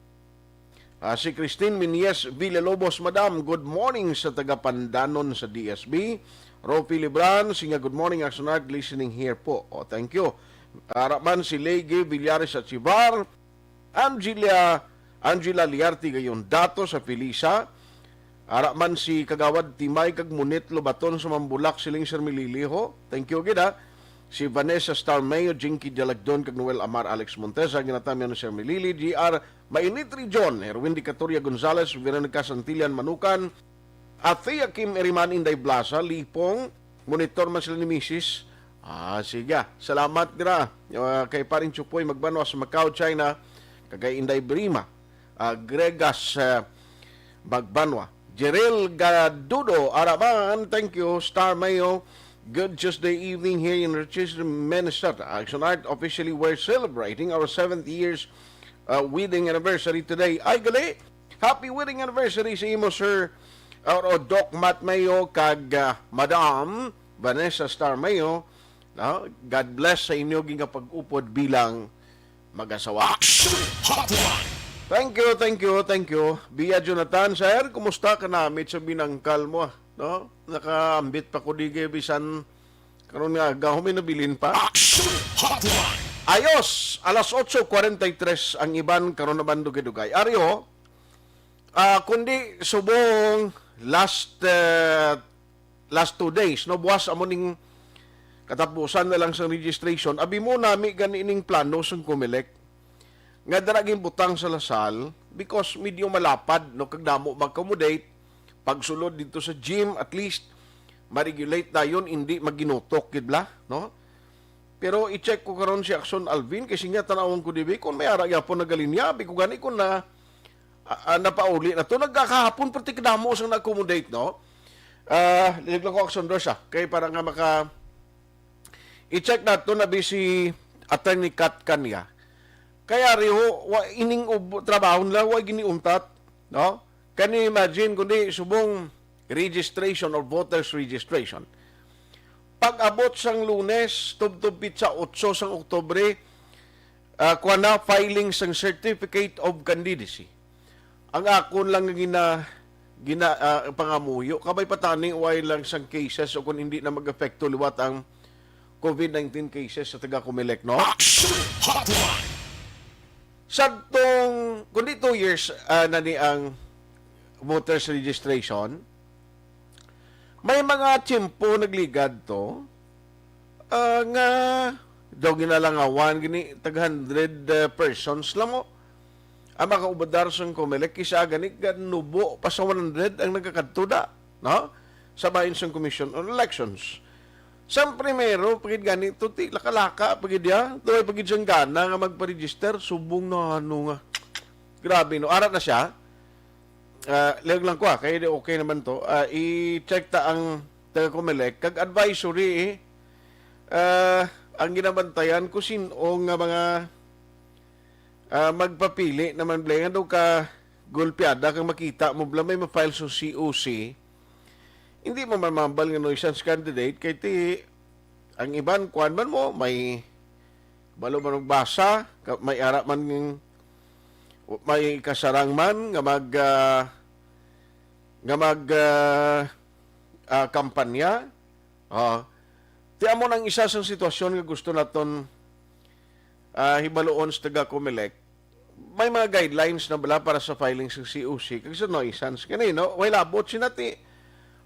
Si Christine Minies Villalobos, Madam, good morning sa taga-Pandanon sa DSB. Ropi Libran, singa good morning, Aksonard, listening here po. Thank you. Araman si Lege Villares at Chivar. Angela Liarti gayon dato sa Pilisa. Araman si Kagawad Timay kag Munit Lobaton sa Mambulak siling Sir Mililiho. Thank you gida. Si Vanessa Starmayo, Jinky Jalagdon, kag Noel Amar, Alex Montesa, ginatamyan ni Sir Milili, GR Mainit Region, Erwin Di Catoria Gonzales, Veronica Santillan Manukan, Athea Kim Eriman Inday Blasa, Lipong, monitor man sila ni Mrs. Sige, salamat gra. Kay paring Chupoy Magbanwa sa Macau, China, kagay Inday Brima, Gregas Magbanwa, Jerel Gadudo, Araman, thank you, Star Mayo. Good Tuesday evening here in Rochester, Minnesota. Action Art officially we're celebrating our 7th year's wedding anniversary today. Ay gali, happy wedding anniversary sa imo Sir Doc Matt Mayo kag Madam Vanessa Star Mayo. God bless sa inyo ginga pag-upod bilang mag-asawa. Thank you. Bia Jonathan, sir, kumusta ka namit sa binangkal mo? No? Nakaambit pa ko di bisan karon nga gahumin na bilin pa. Aksyon Hotline. Ayos, alas 8:43 ang iban karon naman dugay-dugay. Ariyo, kundi subong last 2 days, no, buwas amo ning katapusan na lang sa registration, abi mo nami ganining plano sang Comelec nga daraging butang sa Lasal because medyo malapad, no, kag damo mag-accommodate pagsulod dito sa gym, at least ma-regulate dayon, hindi maginutok gidla, no? Pero i-check ko karon si Aksyon Alvin kasi nga tanawon ko dibi kung may ara gyapon nagalinya, bi ko gani ko na napauli na to nagkakahapon perti kadamo sang nag-accommodate, no? Lilig lang ko Aksyon Dorsa kay para nga maka i-check nato na si Attorney Kat kanya. Kaya riho wa ining trabaho nila wa giniuntat, no? Can you imagine kundi subong registration or voters registration. Pag-abot sang Lunes, tubtubit sa 8 sang Oktubre, kuha na filing sang Certificate of Candidacy. Ang akon lang pangamuyo, kabay pataning why lang sang cases o kung hindi na mag-apekto liwat ang COVID-19 cases sa taga-Comelec, no? Sa tong, kundi 2 years na ni ang voters registration, may mga tiyempo nagligad to nga daw ginalangawan gini tag 100 persons lang mo ang makaubadar sa Comelec kisa gani ganubo pa sa 100 ang nagkakadtuda, no, sa bahin sa Commission on Elections. Sa primero pagid gani to ti lakalaka pagid ya doy pagid siyang gana nga magpa-register subong na ano nga grabe, no, arat na siya. Leg lang ko kaya okay naman to. I-check ta ang taga-Comelec kag advisory ang ginabantayan kung sino nga mga magpapili naman blay nga daw ka golpeada kang makita mo bla may ma-file sa COC, hindi mo mamambal nga nuisance candidate kay ti ang iban kuan man mo may balo man basa may ara man may kasarang man nga kampanya. Ti amo nang isa sa sitwasyon nga gusto naton hibaloon sa taga-Comelec. May mga guidelines na bala para sa filing sa COC kag sa nuisance kani, no, way labot sinati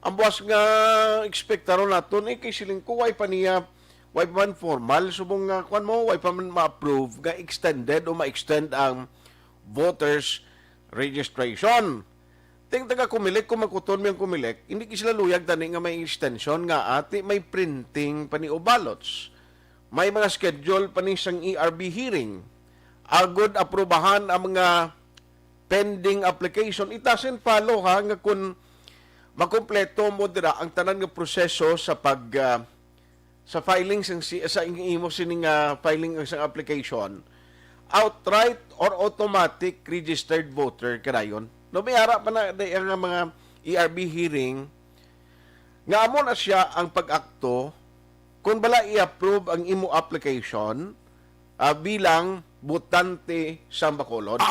ang buwas nga ekspektaron naton kay siling ko way pa man formal subong nga kuan mo way pa man ma-approve nga extended o ma-extend ang voters registration. Ting taga-Comelec, kung makuton mo yung Comelec, hindi sila luyag tani nga may extension nga ati may printing pani o ballots. May mga schedule pani sang ERB hearing. Agod aprobahan ang mga pending application. Itasin follow ha nga kung makumpleto mo dira ang tanan nga proseso sa sa filing sa imo sining filing ang application. Outright or automatic registered voter kadayon. No, may harap pa na ang mga ERB hearing nga amo na siya ang pag-akto kung bala i-approve ang imo application bilang botante sa Bacolod.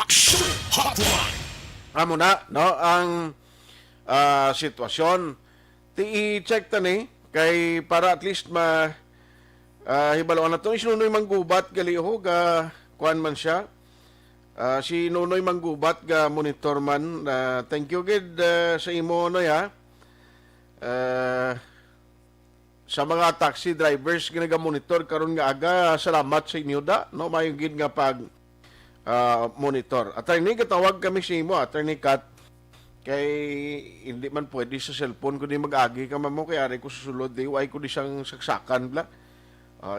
Amo na, no, ang sitwasyon. I-check ta ni kay para at least hibaloan na ito. Isinunoy manggubat galiho ga kuan man siya. Si Nonoy Manggubat ga monitor man. Thank you gid sa imo no ya. Sa mga taxi drivers ginaga-monitor karon nga aga, salamat sa inyo da, no, mayo gid nga pag monitor. Attorney, katawag kami sa imo, Attorney Kat, kay hindi man pwede sa cellphone kundi mag-agi ka mo kay ari ko susulod di way ko di siyang saksakan bla.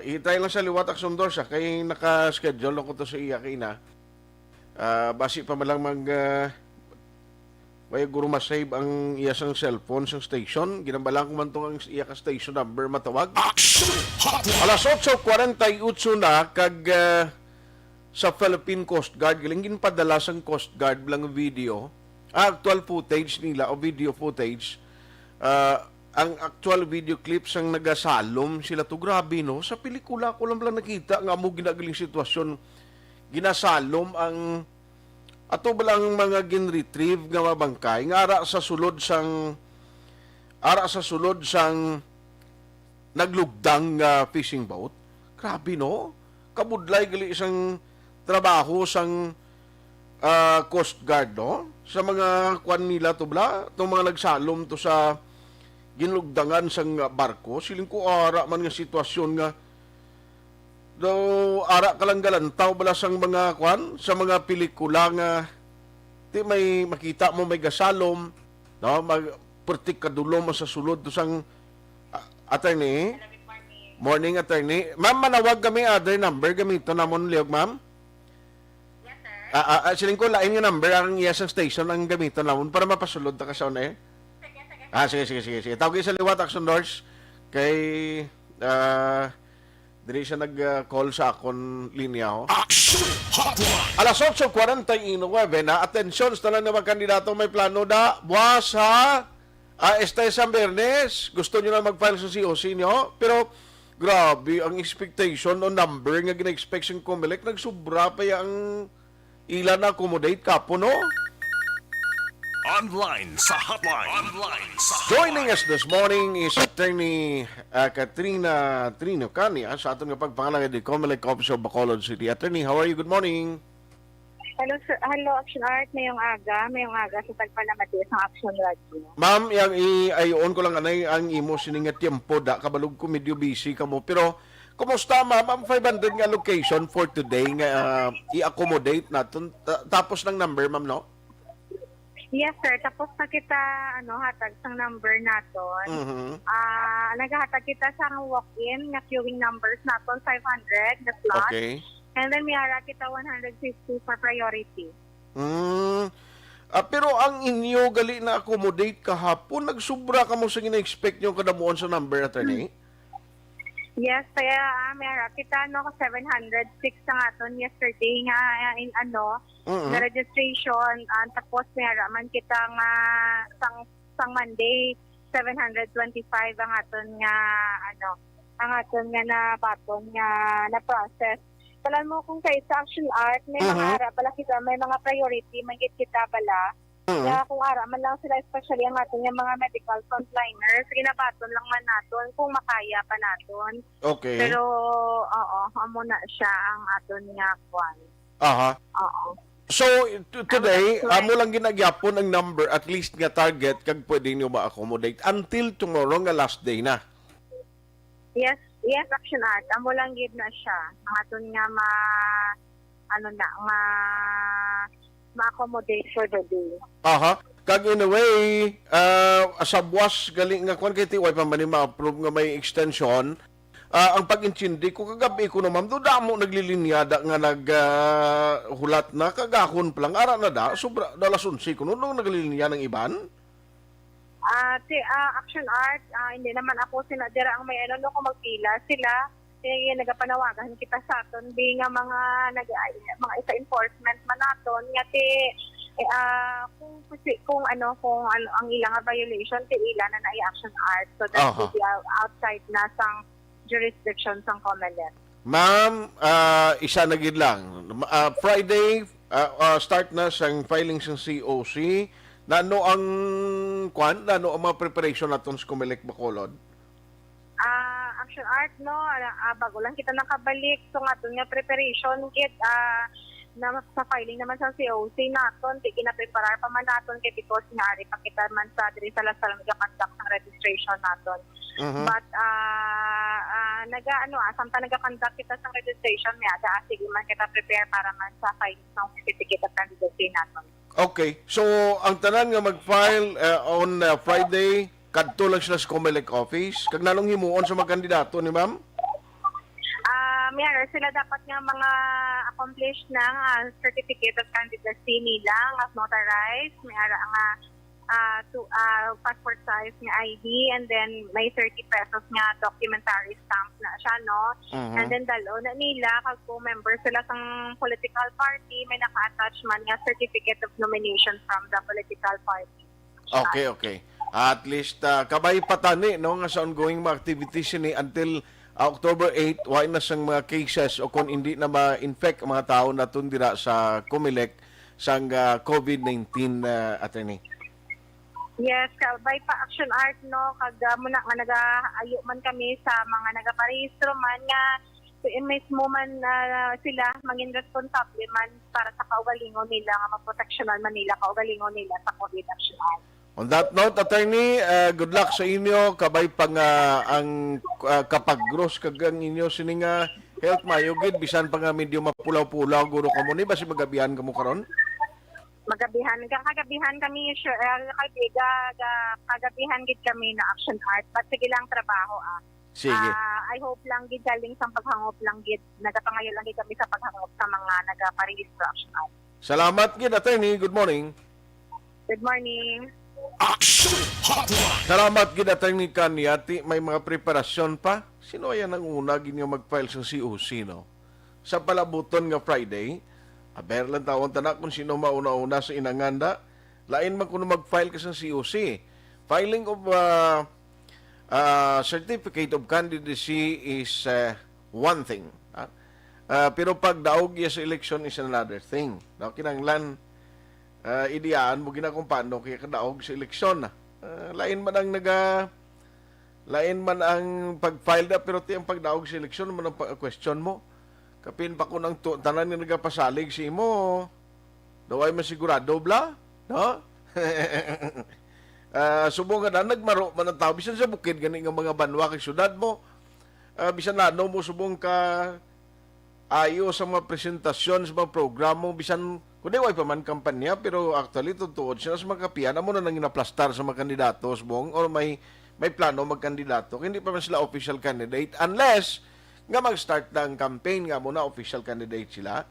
I-try lang sa liwat Aksyon Dorsa kay naka-schedule ako to sa iya kay na. Basi pa man lang may guro masave ang iya sang cellphone sang station. Ginambalang ko man ang iya ka station number matawag. Alas 8:48 na kag sa Philippine Coast Guard galing ginpadala sang Coast Guard lang video. Actual footage nila o video footage. Ang actual video clips ang nagasalom sila to, grabe no. Sa pelikula ko lang nakita nga mo ginagaling sitwasyon. Ginasalom ang ato balang mga gin-retrieve nga mabangkay nga ara sa sulod sang naglugdang fishing boat. Grabe no. kabudlay gali isang trabaho sang Coast Guard, no? Sa mga kwan nila to bla, itong mga nagsalom to sa ginlugdangan sang barko, siling ko ara man nga sitwasyon nga do ara ka lang galantaw bala sang mga kwan, sa mga pelikula nga ti may makita mo may gasalom, no? Pertik kadulom sa sulod to sang attorney. Morning, attorney. Ma'am, manawag kami other number gamito namon liog, ma'am. Siling ko lain nga number ang iya sa station ang gamiton namon para mapasulod ta ka sa on-air. Sige. Tawag sa liwat Aksyon Doors kay diri siya nag-call sa akon linya ho. Aksyon Hotline. Alas 8:49 na atensyon sa tanan nga mga kandidato may plano da buwas ha. Este sa Bernes, gusto nyo na mag-file sa COC nyo, pero grabe ang expectation o number nga gina-expect ng COMELEC, nagsubra pa yung ilan na accommodate kapo, no? Online sa hotline. Joining us this morning is Attorney Katrina Trino Cania sa aton nga pagpangalan di COMELEC Office of Bacolod City. Attorney, how are you? Good morning. Hello, sir. Hello, Action Art. Mayong aga sa tagpanamati sa Action Radio. Ma'am, yang ayon ko lang anay ang imo sininga tiempo da kabalog ko medyo busy kamo, pero kumusta ma'am ang 500 nga location for today nga i-accommodate naton tapos ng number ma'am, no? Yes, sir. Tapos na kita hatag sang number naton. Naghahatag kita sa walk-in nga queuing numbers naton 500 na slot. Okay. And then miyara kita 150 for priority. Pero ang inyo gali na accommodate kahapon, nagsubra ka mo sa gina-expect nyo kadamuan sa number, attorney? Yes, kaya miyara kita 706 ang aton yesterday nga in na registration. Tapos miyara man kita nga sang Monday 725 ang aton nga na baton nga na process. Talan mo kung kayo sa Action Art, may mga ara pala kita, may mga priority, may kita pala. Kaya kung ara man lang sila, especially ang ating mga medical frontliners, ginabaton lang man naton kung makaya pa naton. Okay. Pero, amo na siya ang aton nga kwan. Oo. So, today, amo lang ginagyapon ang number, at least nga target, kag pwede nyo ma-accommodate until tomorrow nga last day na. Yes, Action Art. Amo lang gid na siya. Ang aton nga ma-accommodate for the day. Kag in a way, sa buwas galing nga kwan kay tiway pa man ma-approve nga may extension. Ang pag-intindi ko kagabi ko no ma'am, do damo naglilinyada nga hulat na kagahon pa lang ara na da sobra dalas 11 kuno nung naglilinya ng iban. Action Art, hindi naman ako sinadira ang may kung magpila sila. Nagapanawagan kita sa aton di nga mga isa enforcement man naton nga kung ang ilang violation ti ilan na Action Art, so that will be outside na sang jurisdiction sang COMELEC. Ma'am, isa na gid lang. Friday start na sang filing sang COC. Nano ang mga preparation naton sa COMELEC Bacolod? Action Art, no, bago lang kita nakabalik. So nga nga preparation kit na sa filing naman sa COC naton, kinapreparar pa man naton kay because nga ari pa kita man sa diri sa lasal nag-conduct ng registration naton. But samtang nag-conduct kita sa registration niya, sige man kita prepare para man sa filing ng certificate of candidacy naton. Okay. So, ang tanan nga mag-file on Friday, kadto lang sila sa COMELEC office. Kag nanong himuon sa mga kandidato ni ma'am? Sila dapat nga mga accomplished na certificate of candidacy nila, as notarized, passport size nga ID, and then may 30 pesos nga documentary stamp na siya, no? And then dalo na nila, kag kung member sila sang political party, may naka-attach man nga certificate of nomination from the political party. Okay. At least kabay patani no nga sa ongoing mga activities ni until October 8, why na sang mga cases o kung hindi na ma-infect ang mga tao naton dira sa COMELEC sang COVID-19, attorney. Yes, by pa Action Art, no, kag muna nga nagaayo man kami sa mga nagaparehistro man nga mismo man sila mangin responsable man para sa kaugalingon nila nga maproteksyonan man nila kaugalingon nila sa COVID action. On that note, Attorney, good luck sa inyo. Kabay pang ang kapag-gross kagang inyo sining health mayugid. Bisan pa nga medyo mapulaw-pulaw. Guro ka mo ni ba si magabihan ka mo karon? Kagabihan kami, kagabihan gid kami na action art. But sige lang trabaho Sige. I hope lang gid galing sa paghangop lang gid. Nagapangayo lang gid kami sa paghangop sa mga nagaparehistro action art. Salamat gid, Attorney. Good morning. Good morning. Action Hotline. Salamat gid, Attorney Kanyati. May mga preparasyon pa. Sino yan ang una ginyo mag-file sa COC, no? Sa palabuton nga Friday, aber lang tawon tanak kung sino mauna-una sa inanganda. Lain man kung mag-file ka sa COC. Filing of certificate of candidacy is one thing. Pero pag daog sa election is another thing. No, kinanglan ideyaan mo ginakumpano kaya kadaog sa eleksyon. Lain man ang pag-file na pero tiyang pagdaog sa eleksyon man ang question mo. Kapin pa ko ng tanan nga nagapasalig si mo. Daw ay masigurado bla, no? Subong nga na nagmaro man ang tao bisan sa bukid gani nga mga banwa kay syudad mo. Bisan na mo subong ka ayo sa mga presentasyon sa mga programo bisan kundi way pa man kampanya pero actually tutuod siya sa mga kapiyan mo na nang inaplastar sa mga kandidato subong or may plano magkandidato hindi pa man sila official candidate unless nga mag-start ng campaign nga muna official candidate sila.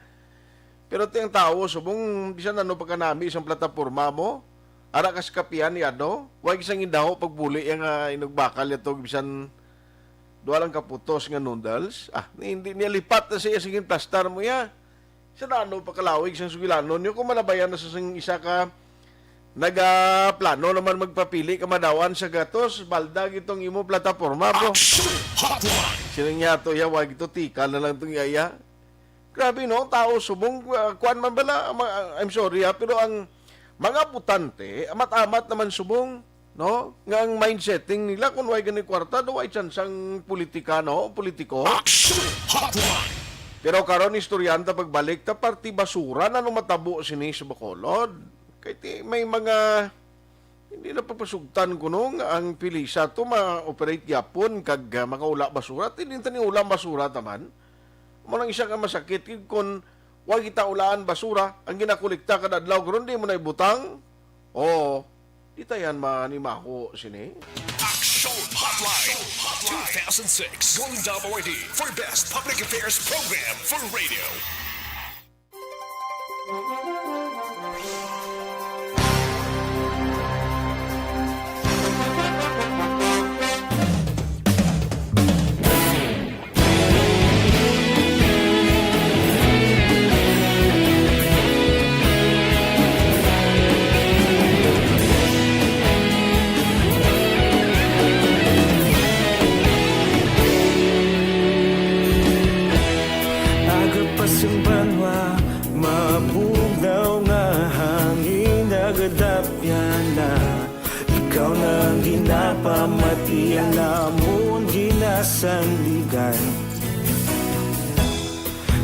Pero tiyang tao subong bisan ano pa kanami isang plataporma mo ara kas kapiyan yan no way isang indaho pagbuli yang inugbakal ito bisan duwa lang kaputos nga noodles. Hindi niya lipat na siya sige plastar mo ya. Sa ano pa kalawig sang sugilanon niyo kung malabayan na sa isa ka nagaplano naman magpapili ka madawan sa gatos baldag itong imo plataporma bro. Sinang niya to ya wag ito tika na lang itong yaya. Grabe no tao subong kuan man bala I'm sorry pero ang mga putante amat-amat naman subong no nga ang mindsetting nila kung way gani kwarta do way chansang politika politiko. Pero karon istoryanta pagbalik ta parti basura na matabo sini sa Bacolod. Kay may mga hindi na papasugtan kuno nga ang pilisa to ma-operate gyapon kag makaula basura tinintani ulam basura taman. Mo nang isa ka masakit kung wag kita ulaan basura ang ginakolekta kada adlaw karon di mo na ibutang. Di tayan manimako sini. Action Hotline 2006 Golden Award for Best Public Affairs Program for Radio. Pamati ang namon ginasandigan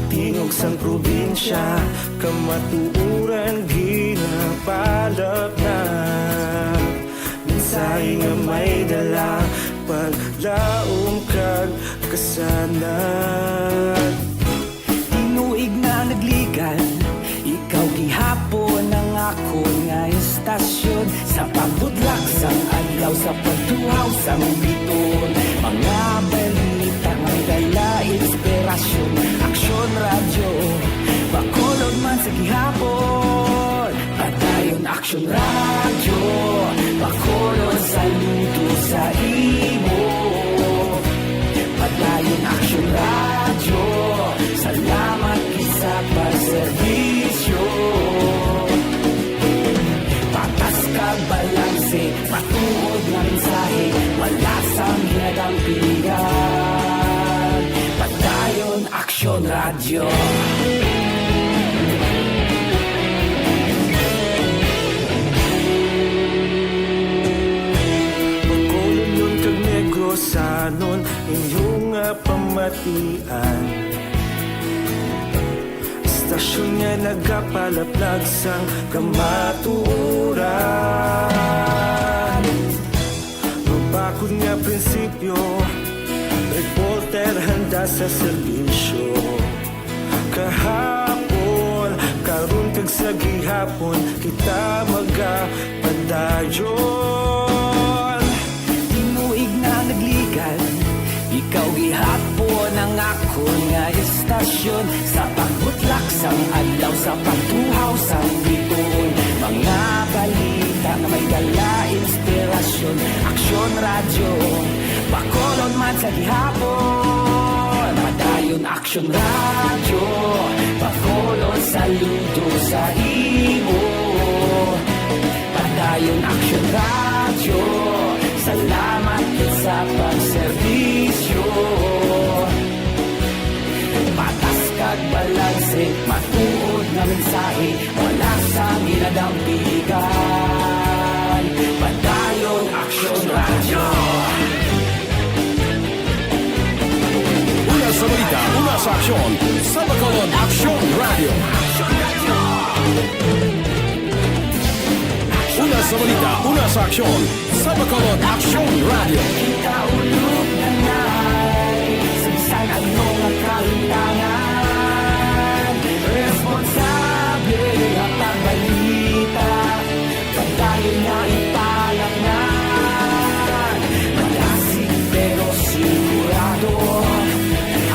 Tingog sang probinsya kamatuuran ginapalap na Minsay nga may dala paglaom kag kasanan Tinuig na nagligan ikaw gihapon ang ako nga istasyon Sa pagbudlak sang adlaw sa pagtuhaw sang biton Mga balita nga dala inspirasyon Aksyon radyo Bacolod man sa gihapon Padayon Aksyon radyo Bacolod saludo sa imo Padayon Aksyon radyo Salamat isa pagserbisyo Patas kag balanse Matuod nga mensahe Wala sang hinagang pilihan Padayon Aksyon Radio Bacolod nun kag Negros Sanon Inyong pamilya pamatian. Istasyon niya nagapalaplag sang kamatuuran. Mabakod nga prinsipyo, reporter handa sa serbisyo. Kahapon, karun kag sa gihapon, kita magapadayon. Tinuig na nagligal, ikaw gihapon ang ako nga istasyon. Sa pagbutlak sang adlaw, sa pagtuhaw sang biton, mga balita na may dala inspirasyon. Aksyon radyo, Bacolod man sa gihapon. Padayon Aksyon radyo, Bacolod saludo sa imo. Padayon Aksyon radyo, salamat sa pagserbisyo. Patas kag balanse, matuod na mensahe, wala sa ginadampigan. Padayon Aksyon radyo. Una sa balita, una sa aksyon, sa Bacolod Aksyon Radio. Una sa balita, una sa aksyon, sa Bacolod Aksyon Radio. Kaulog na na'y Sinsan ang mga kalintangan, responsable at ang balita, pagdayon na ipalaknan. Malasig pero sigurado,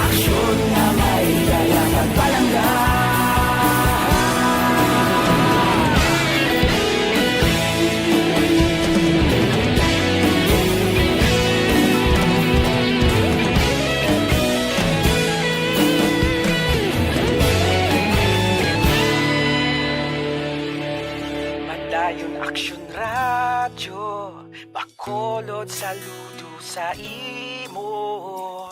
aksyon na may dalang pagpalanggan. Aksyon radyo, Bacolod saludo sa imo.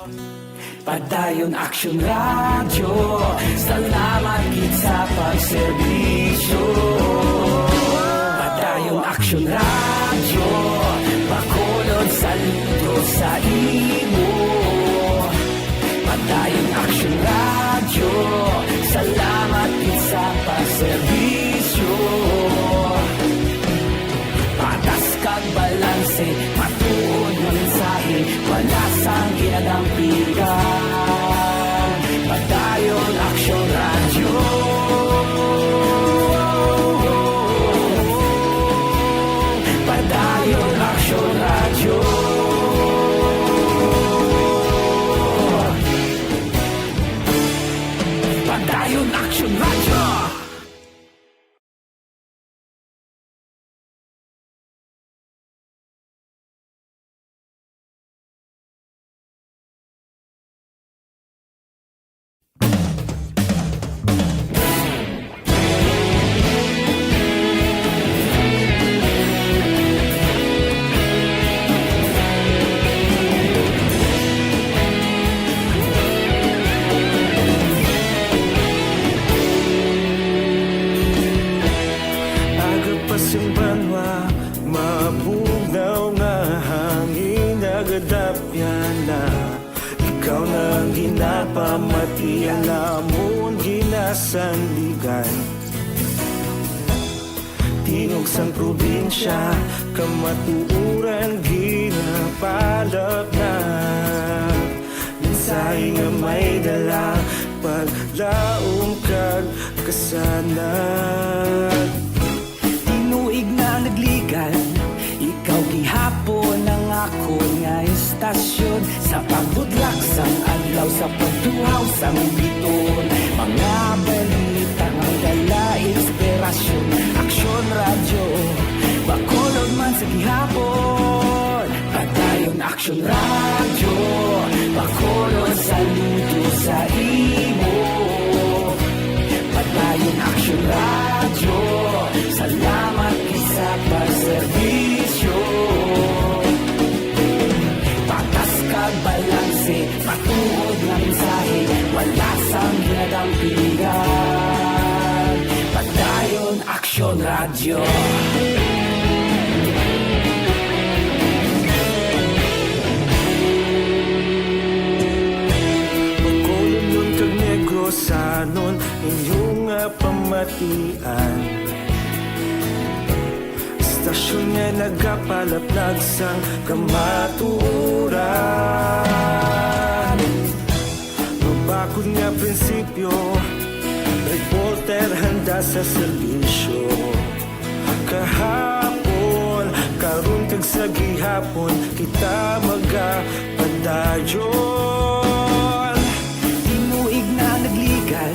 Padayon Aksyon radyo, salamat gid sa pagserbisyo. Padayon Aksyon radyo, Bacolod saludo sa imo. Padayon Aksyon radyo, salamat gid sa pagserbisyo. Patas kag balanse, matuod na mensahe, wala sang ginadampigan. Padayon Aksyon radyo. Padayon Aksyon radyo. Padayon Aksyon radyo. Pamatian namon ginasandigan, tingog sang probinsya, kamatuuran ginapalak na. Mensahe nga may dala, paglaom kag kasanag. Tinuig na nagligan, ikaw gihapon ang ako nga istasyon. Sa pagbudlak sang adlaw, sa pagtuhaw sang biton, mga balita nga dala inspirasyon. Aksyon radyo, Bacolod man sa gihapon. Padayon Aksyon radyo, Bacolod saludo sa imo. Padayon Aksyon radyo, salamat sa pagserbisyo. Patas kag balanse, matuod na mensahe, wala sang ginadampigan. Padayon Aksyon radyo. batian. Istasyon niya nagapalaplag sang kamaturan. Mabakod nga prinsipyo, reporter handa sa serbisyo. Kahapon, karun kag sa gihapon, kita magapadayon. Tinuig na nagligan,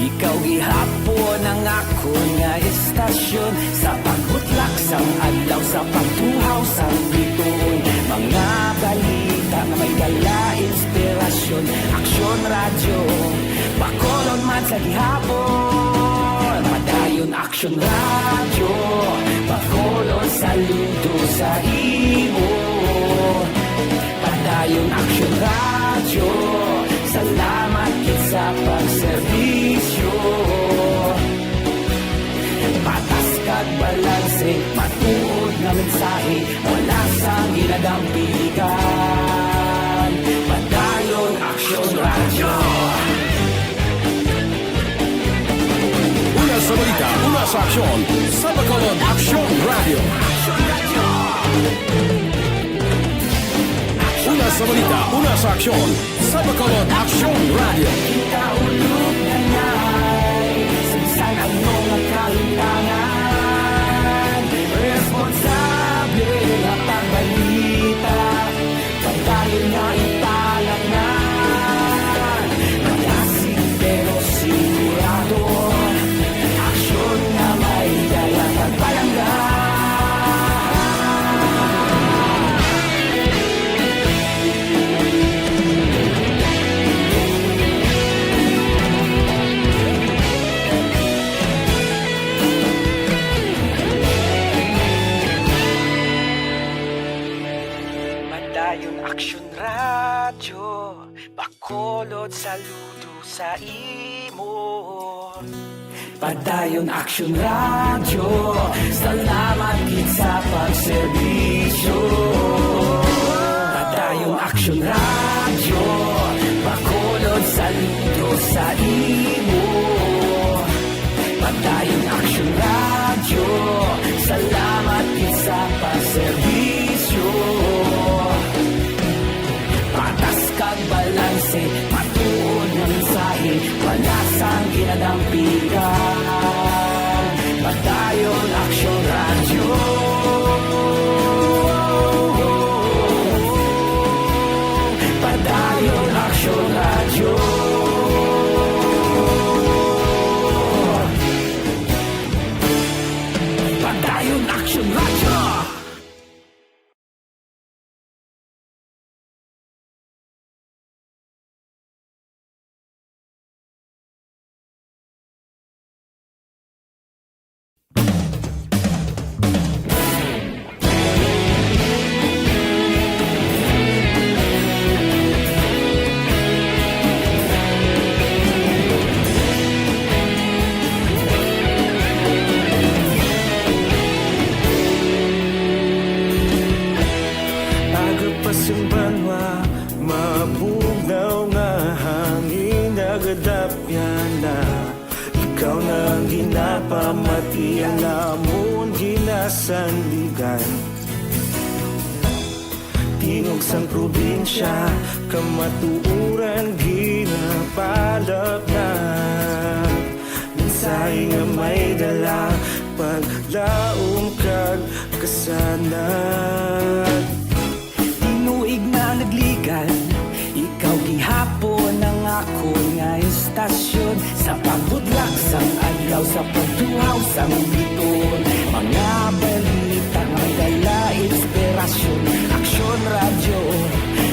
ikaw gihapon ang ako nga estasyon. Sa pagbutlak sang adlaw, sa pagtuhaw sang bituon, mga balita na may dala inspirasyon. Aksyon radyo, Bacolod man sa gihapon. Padayon Aksyon radyo, Bacolod saludo sa imo. Padayon Aksyon radyo, salamat kit sa pagserbisyo. Patas kag balanse, matuod nga mensahe, wala sang ginadampigan. Padayon Aksyon radyo. Una sa balita, una sa aksyon, sa Bacolod Aksyon Radio. Una sa balita, una sa aksyon, sa Bacolod Aksyon Radio. Kaulog na na'y sansan ang mga kalintangan. Responsable na pagbalita, pagdayon na italagnan. Magasing pero sigurado, aksyon na may dalang pagpalanggan. Padayon Aksyon radyo, Bacolod saludo sa imo. Padayon Aksyon radyo, salamat gid sa pagserbisyo. Padayon Aksyon radyo, Bacolod saludo sa imo. Padayon Aksyon radyo, salamat gid sa pagserbisyo. Patas kag balanse, matuod nga mensahe, wala sang ginadampigan. Padayon Aksyon radyo. Padayon Aksyon radyo. Padayon Aksyon radyo. Agapasumbanwa, mabugnaw nga hangin nagadapyan na. Ikaw na ang ginapamatian, namon ginasandigan. Tingog sang probinsya, kamatuuran ginapalap na. Mensahe nga may dala, paglaom kag kasanad. Tinuig na nagligan, ikaw gihapon ang ako nga estasyon. Sa pagbudlak sang adlaw, sa pagtuhaw sang biton, mga balita may dala inspirasyon. Aksyon radyo,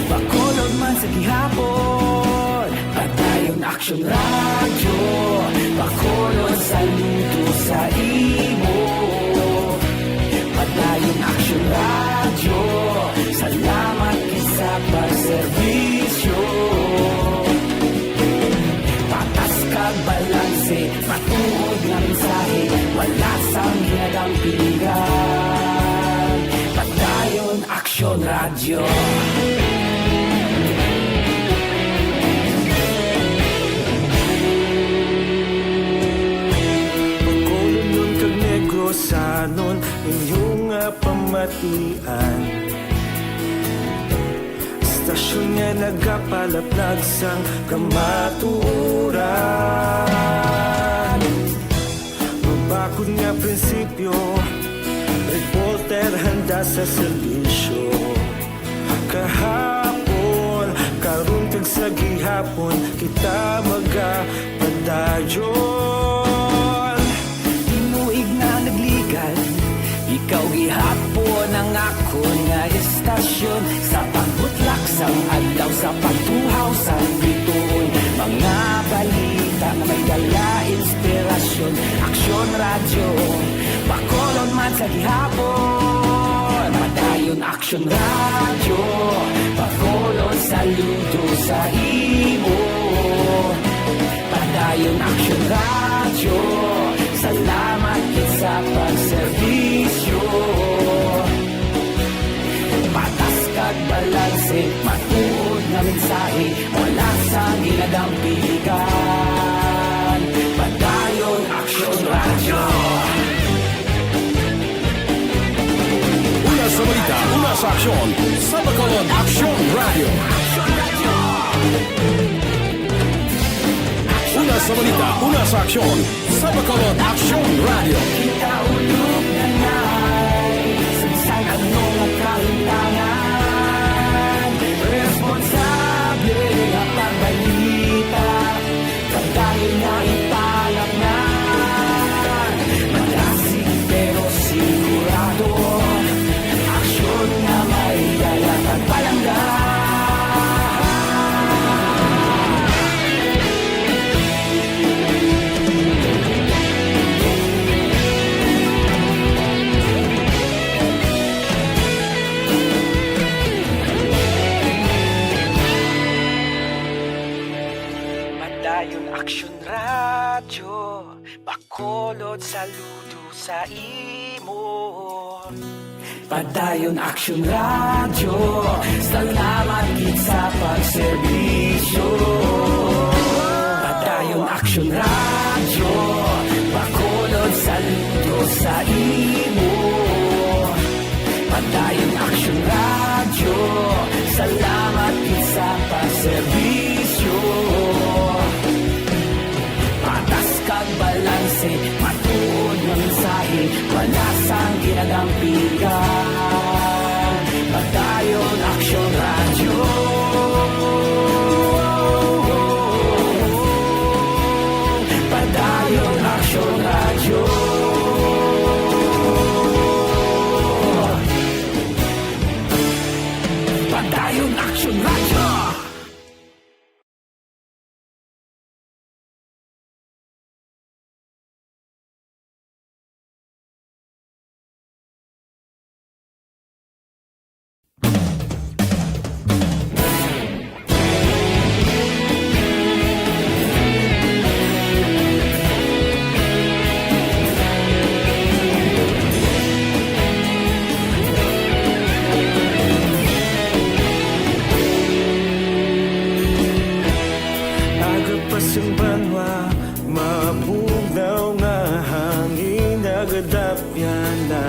Bacolod man sa gihapon. Padayon Aksyon radyo, Bacolod saludo sa imo. Padayon Aksyon radyo, salamat sa pagserbisyo. Patas kag balanse, matuod nga mensahe, wala sang ginadampigan. Padayon Aksyon radyo. inyong pamatian. Istasyon nga nagapalaplag sang kamatuuran. Mabakod nga prinsipyo, reporter handa sa serbisyo. Kahapon, karon kag sa gihapon, kita magapadayon. Tinuig na nagligan, ikaw gihapon ang ako nga istasyon. Sa pagbutlak sang adlaw, sa pagtuhaw sang bituon, mga balita na may dala inspirasyon. Aksyon radyo, Bacolod man sa gihapon. Padayon Aksyon radyo, Bacolod saludo sa imo. Padayon Aksyon radyo, salamat kit sa pagserbisyo. Patas kag balanse, matuod na mensahe, wala sa ginadampigan. Padayon Aksyon radyo. Una sa balita, una sa aksyon, sa Bacolod Aksyon Radio. Una sa balita, una sa aksyon, sa Bacolod Aksyon Radio. Kaulog na na'y sagsang anong nagkahintangan. Responsable na pagbalita, pagdahil na ipalak na. Magasig pero sigurado, aksyon na may dala pagpalanggan. Padayon Aksyon radyo, Bacolod saludo sa imo. Padayon Aksyon radyo, salamat gid sa pagserbisyo. Padayon Aksyon radyo, Bacolod saludo sa imo. Padayon Aksyon radyo, salamat gid sa pagserbisyo. Patas kag balanse, matuod na mensahe, wala sang ginadampigan. Padayon Aksyon radyo. Padayon Aksyon radyo. Padayon Aksyon radyo. Agapasumbanwa, mabugnaw nga hangin nagadapyan na.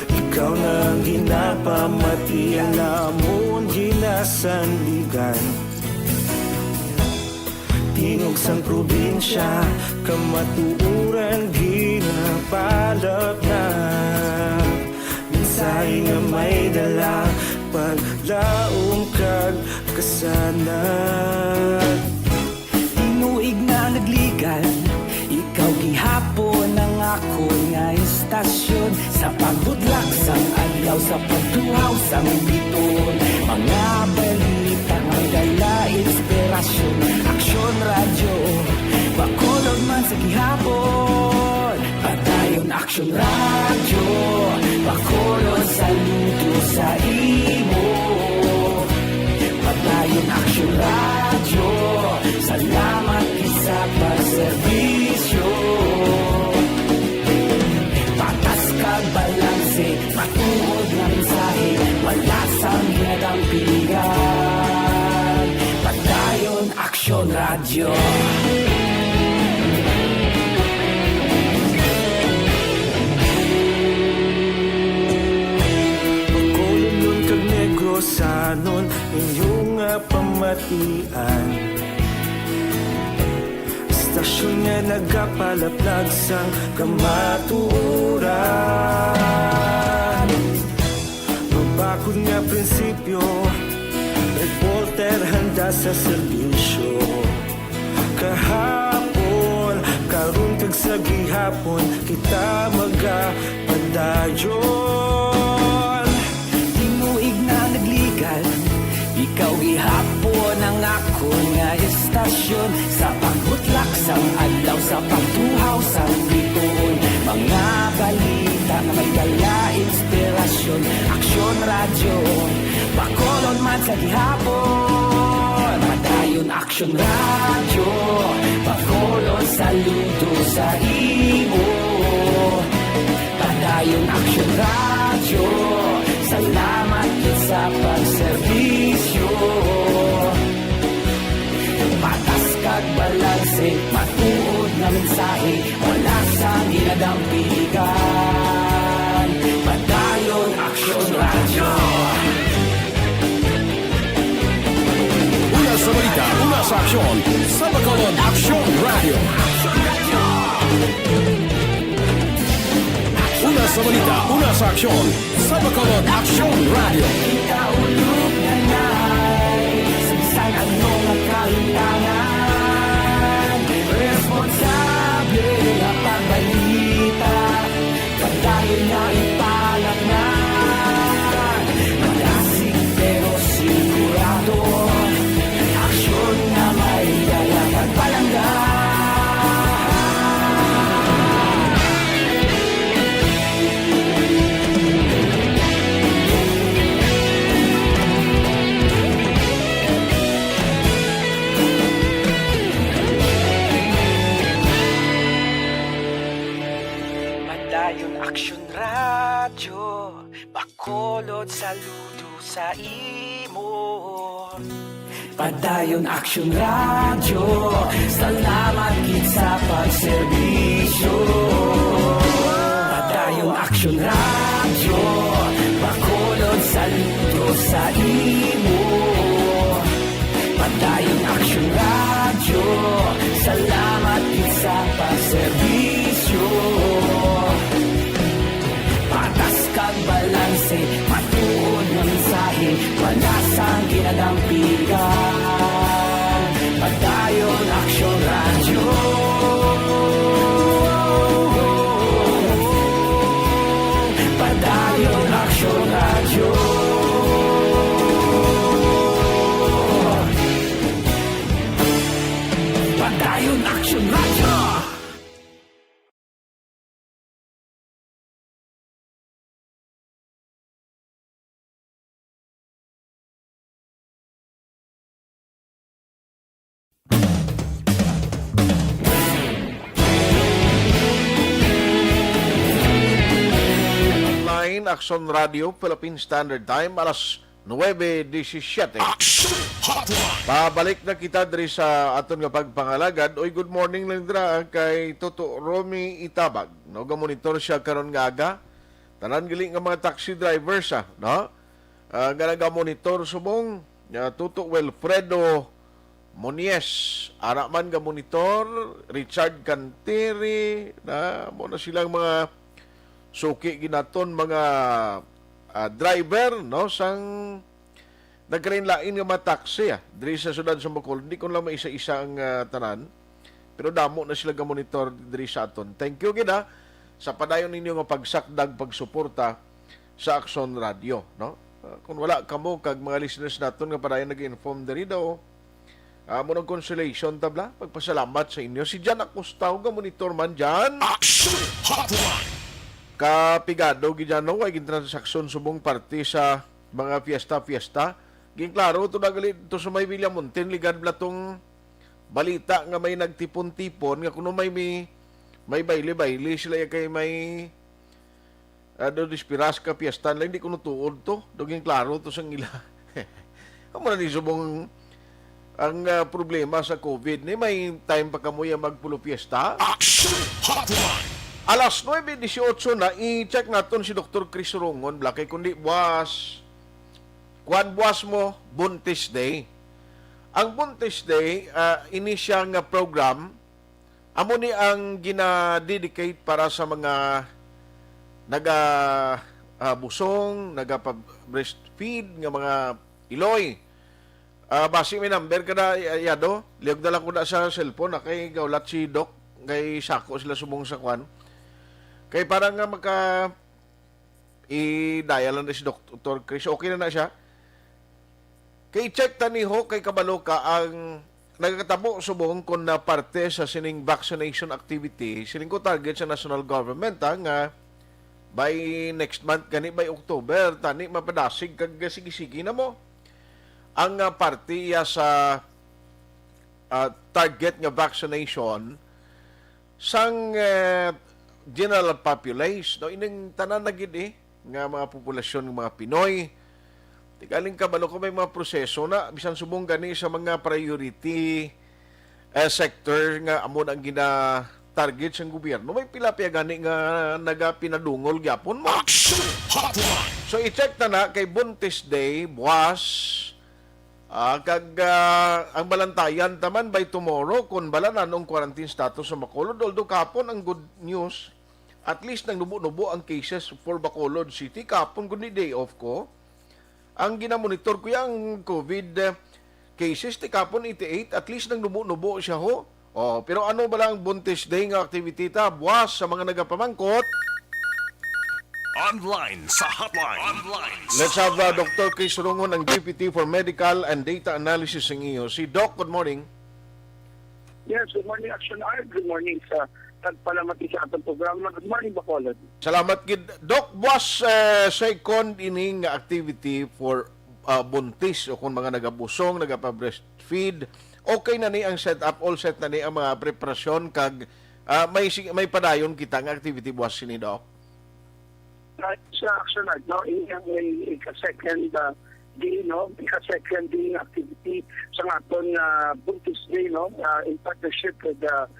Ikaw na ang ginapamatian, namon ginasandigan. Tingog sang probinsya, kamatuuran ginapalap na. Mensahe nga may dala, paglaong kag kasanat. Tinuig na nagligan, ikaw gihapon ang ako nga istasyon. Sa pagbudlak sang adlaw, sa pagtuhaw sang biton, mga balita may dala inspirasyon. Aksyon radyo, Bacolod man sa gihapon. Padayon Aksyon radyo, Bacolod saludo sa imo. Padayon Aksyon radyo, salamat sa pagserbisyo. Patas kag balanse, matuod na mensahe, wala sang ginadampigan. Padayon Aksyon radyo. iyong pamatian. Istasyon nga nagapalaplag sang kamatuuran. Mabakod nga prinsipyo, reporter handa sa serbisyo. Kahapon, karong kag sa gihapon, kita magapadayon. Tinuig na nagligal, ikaw gihapon ang ako nga istasyon. Sa pagbutlak sang adlaw, sa pagtuhaw sang bituon, mga balita na may dala inspirasyon. Aksyon radyo, Bacolod man sa gihapon. Padayon Aksyon radyo, Bacolod saludo sa imo. Padayon Aksyon radyo, salamat sa pagserbisyo. Patas kag balanse, matuod na mensahe, wala sang ginadampigan. Padayon Aksyon radyo. Una sa balita, una sa aksyon, sa Bacolod Aksyon Radio. Una sa balita, una sa aksyon, sa Bacolod Aksyon Radio. Ikaulog na na'y sabisan anong nakalintangan. Responsable na pagbalita, padayon na ipalat na. Malasig pero sigurado, aksyon na may dala pagpalanggan. Padayon Aksyon radyo, Bacolod saludo sa imo. Padayon Aksyon radyo, salamat gid sa pagserbisyo. Padayon Aksyon radyo, Bacolod saludo sa imo. Padayon Aksyon radyo, salamat gid sa pagserbisyo. Patas kag balanse, matuod na mensahe, wala sang ginadampigan. Padayon Aksyon radyo. Padayon Aksyon radyo. Padayon Aksyon radyo. Hotline, Aksyon Radio, Philippine Standard Time, alas 9:17. Pabalik na kita diri sa aton nga pagpangalagad. Oy, good morning lang dira kay Toto Romy Itabag. No, ga-monitor siya karon nga aga. Tanan gali nga mga taxi drivers no? Ga-monitor subong Toto Wilfredo Monies, ara man ga-monitor, Richard Canteri, na mo na silang mga suki ginaton mga driver no sang nagkalain-lain nga mga taxi diri sa syudad sa Bacolod. Hindi ko lang maisa-isa ang tanan, pero damo na sila ga-monitor diri sa aton. Thank you gid sa padayon ninyo nga pagsakdag pagsuporta sa Aksyon Radio no. Kung wala kamo kag mga listeners naton nga padayon nag-inform diri daw munang consolation tabla pagpasalamat sa inyo. Si Jan Acosta nga monitor man Jan Aksyon Hotline. Kapigado gidano ay gintransaksyon subong parte sa mga fiesta. Ging klaro to nagali to sa may Villamonten ligad blatong balita nga may nagtipon-tipon nga kuno may baile-baile sila kay may do dispiras ka fiesta lang di kuno tuod to. Duging klaro to sang ila. Amo na ni subong ang problema sa COVID ni may time pa kamoy magpulo fiesta. Aksyon Hotline. Alas 9:18 na, i-check naton si Dr. Chris Rongon, Blakay kundi buwas kuan buwas mo, Buntis Day. Ang Buntis Day, ini siya nga program, amo ni ang gina-dedicate para sa mga busong, naga-breastfeed nga mga iloy. Basi may number ka na, yado, liyog na lang ko na sa cellphone, kay gaulat si Doc, kay sako sila sumong sa kwan. Kay parang nga i-dial na si Dr. Chris, okay na siya. Kay check taniho, kay kabalo ka ang nagkatabo subong kung na parte sa sining vaccination activity, sining ko target sa national government, nga by next month, gani by October, tani mapadasig kag sige-sige na mo. Ang parte sa target nga vaccination sang general population, no, ining tanan na gid nga mga populasyon ng mga Pinoy. Tigaling kabalo ko may mga proseso na bisan subong gani sa mga priority sector nga amon ang gina-target sa gobyerno. May pila gani nga nagapinadungol gyapon mo. So i-check na kay Buntis Day buwas kag ang balantayan taman by tomorrow kung bala na nung quarantine status sa Bacolod. Although kapon ang good news, at least nang nubo-nubo ang cases for Bacolod City. Kapon kundi day off ko. Ang ginamonitor ko yung COVID cases, kapon 88, at least nang nubo-nubo siya ho. Pero ano ba lang Buntis Day nga activity ta? Buwas sa mga nagapamangkot. Online sa Hotline. Let's have Dr. Chris Rungon, ang Deputy for Medical and Data Analysis ng iyo. Si Doc, good morning. Yes, good morning, Aksyon. Good morning sa tagpalamati sa atong programa. Good morning, Bacolod. Salamat, Kid. Doc, buwas second ining activity for buntis o kung mga nagabusong, nagapa-breastfeed, okay na ni ang setup, all set na ni ang mga preparasyon kag may padayon kita ng activity buwas sini, Doc. Sa Aksyon, no, iyang ika-second day, no, ika-second day activity sa aton Buntis Day, no, in partnership with the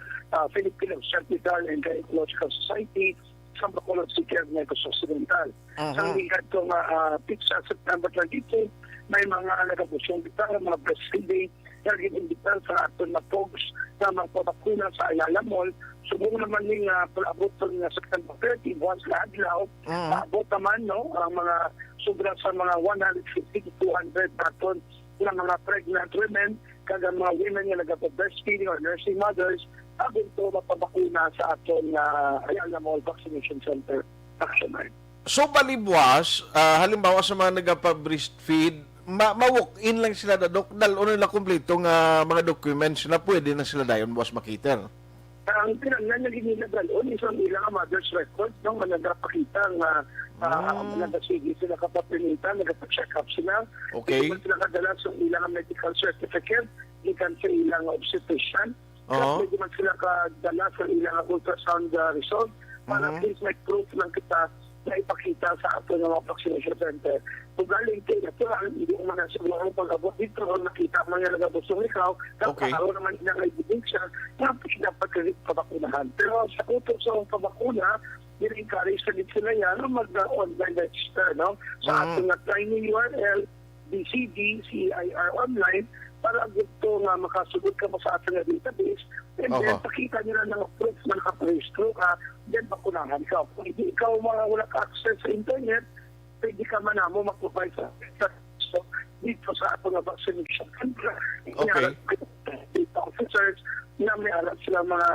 Philippine Obstetrical and Gynecological Society sa Bacolod City of Negros Occidental. Sa ligat itong pizza September 22, may mga nagabusong bitar, mga breastfeeding, nag-imbitahan sa aton na pogs na magpapakuna sa Ayala Mall. Subong naman yung palabot ng September 30, once na adlaw, abot naman, no, ang mga sobra sa mga 150 to 200 naton na mga pregnant women, kagang mga women nga nagpa-breastfeeding or nursing mothers, abot to mapabakuna sa aton Ayala Mall Vaccination Center. Action. So balibwas, halimbawa sa mga nagpa-breastfeed, ma-walk-in lang sila na dokdal o nila kumpleto nga mga documents na pwede na sila dayon buwas makita. Ang pinangyan na ginilagaloon isang ilang mother's record, no, nagpakita nga nagasigi sila kapapinita, nagpa-check up sila. Okay. Hindi sila kadala sa ilang medical certificate, ikan sa ilang obstetrician. Pwede man sila kadala sa ilang ultrasound result para at least may proof lang kita na ipakita sa ato ng mga vaccination center. Kung galing kayo natural, hindi mo na siguro pag-abot dito, nakita mo nga nagabusong ikaw, kapag naman inang ebidensya, dapat kalit pabakunahan. Pero sa utos sa pabakuna, nire-encourage na din sila yan na mag-online register, no? Sa ato nga training URL, BCD, CIR online, para gusto nga makasugot ka mo sa ating database, and then pakita nila ng proof na nakaprehistro ka, then bakunahan ka. Kung hindi ikaw wala ka access sa internet, pwede ka man mo mag-provide sa dito sa ating vaccination. Data officers na may alam sila mga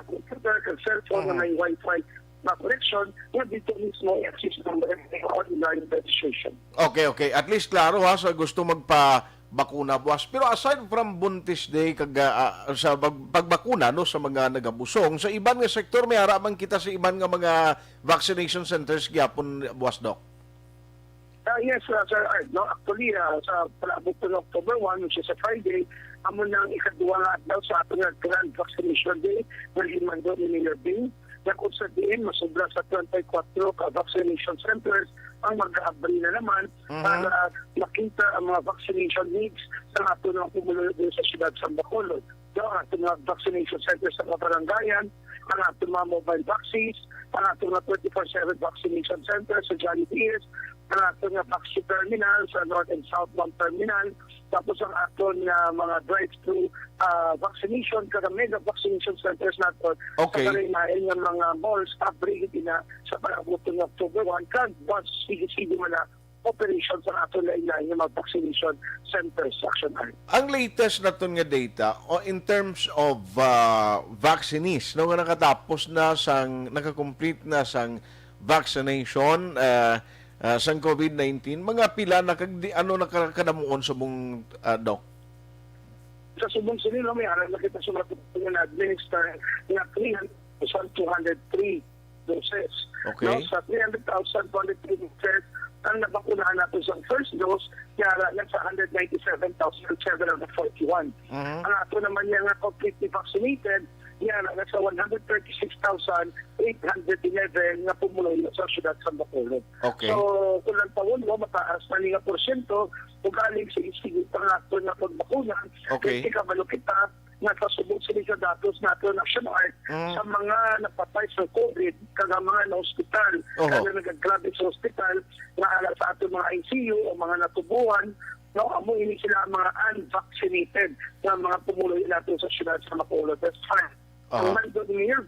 computer, cellphone, na may Wi-Fi na connection, na dito mismo i-access ng online registration. Okay. At least klaro ha, sa gusto bakuna buwas. Pero aside from Buntis Day kag sa pagbakuna no sa mga nagabusong, sa iban nga sektor may haraman kita sa iban nga mga vaccination centers gyapon buwas, Doc. Yes, Sir Art. No? Actually, sa palabot ng October 1, which is a Friday, amo nang ikaduwa nga adlaw sa ating Grand Vaccination Day ng Himando ni Mayor Bing. Kung sa diin, masubra sa 24 ka-vaccination centers ang mag-aabri na naman para makita ang mga vaccination needs sa ato ng pumulod sa siyudad sa Bacolod. So, ato mga vaccination centers sa kabarangayan, ang atong mga mobile vaccines, ang atong mga 24/7 vaccination center sa Jollibee, ang atong mga vaccine terminal sa North and Southbound Terminal, tapos ang atong mga drive-thru vaccination, kada mega vaccination centers natin Okay. sa karinain ng mga malls, upgrade na sa palabot ng October 1, kan once sige-sige mo na operations ang atong lain-lain yung mga vaccination centers sa Aksyon. Ang latest na nga data o in terms of vaccinees no nga nakatapos na sang naka-complete na sang vaccination sang COVID-19 mga pila na ano nakakadamuon sa mong doc. Sa subong sinin may aral na kita sa mga na-administer na 300,203 doses. Okay. No, sa 300,203 doses ang nabakunahan natin sa first dose, kaya lang sa 197,741. Ang ato naman yung completely vaccinated, yan ang nasa 136,811 na pumuloy sa syudad sa Bacolod. Okay. So, kung lang taon mo, mataas na nga porsyento, kung galing sa isigit ang ato na pagbakunan, Okay. kasi kabalo kita, nakasubog sila sa datos nato national sa mga napatay sa COVID, kaga mga na hospital, kaga nagaggrabe sa hospital, na alam sa ato mga ICU o mga natubuhan, no, amo ini sila mga unvaccinated na mga pumuloy nato sa syudad sa Bacolod. That's fine. Ang nandun niya,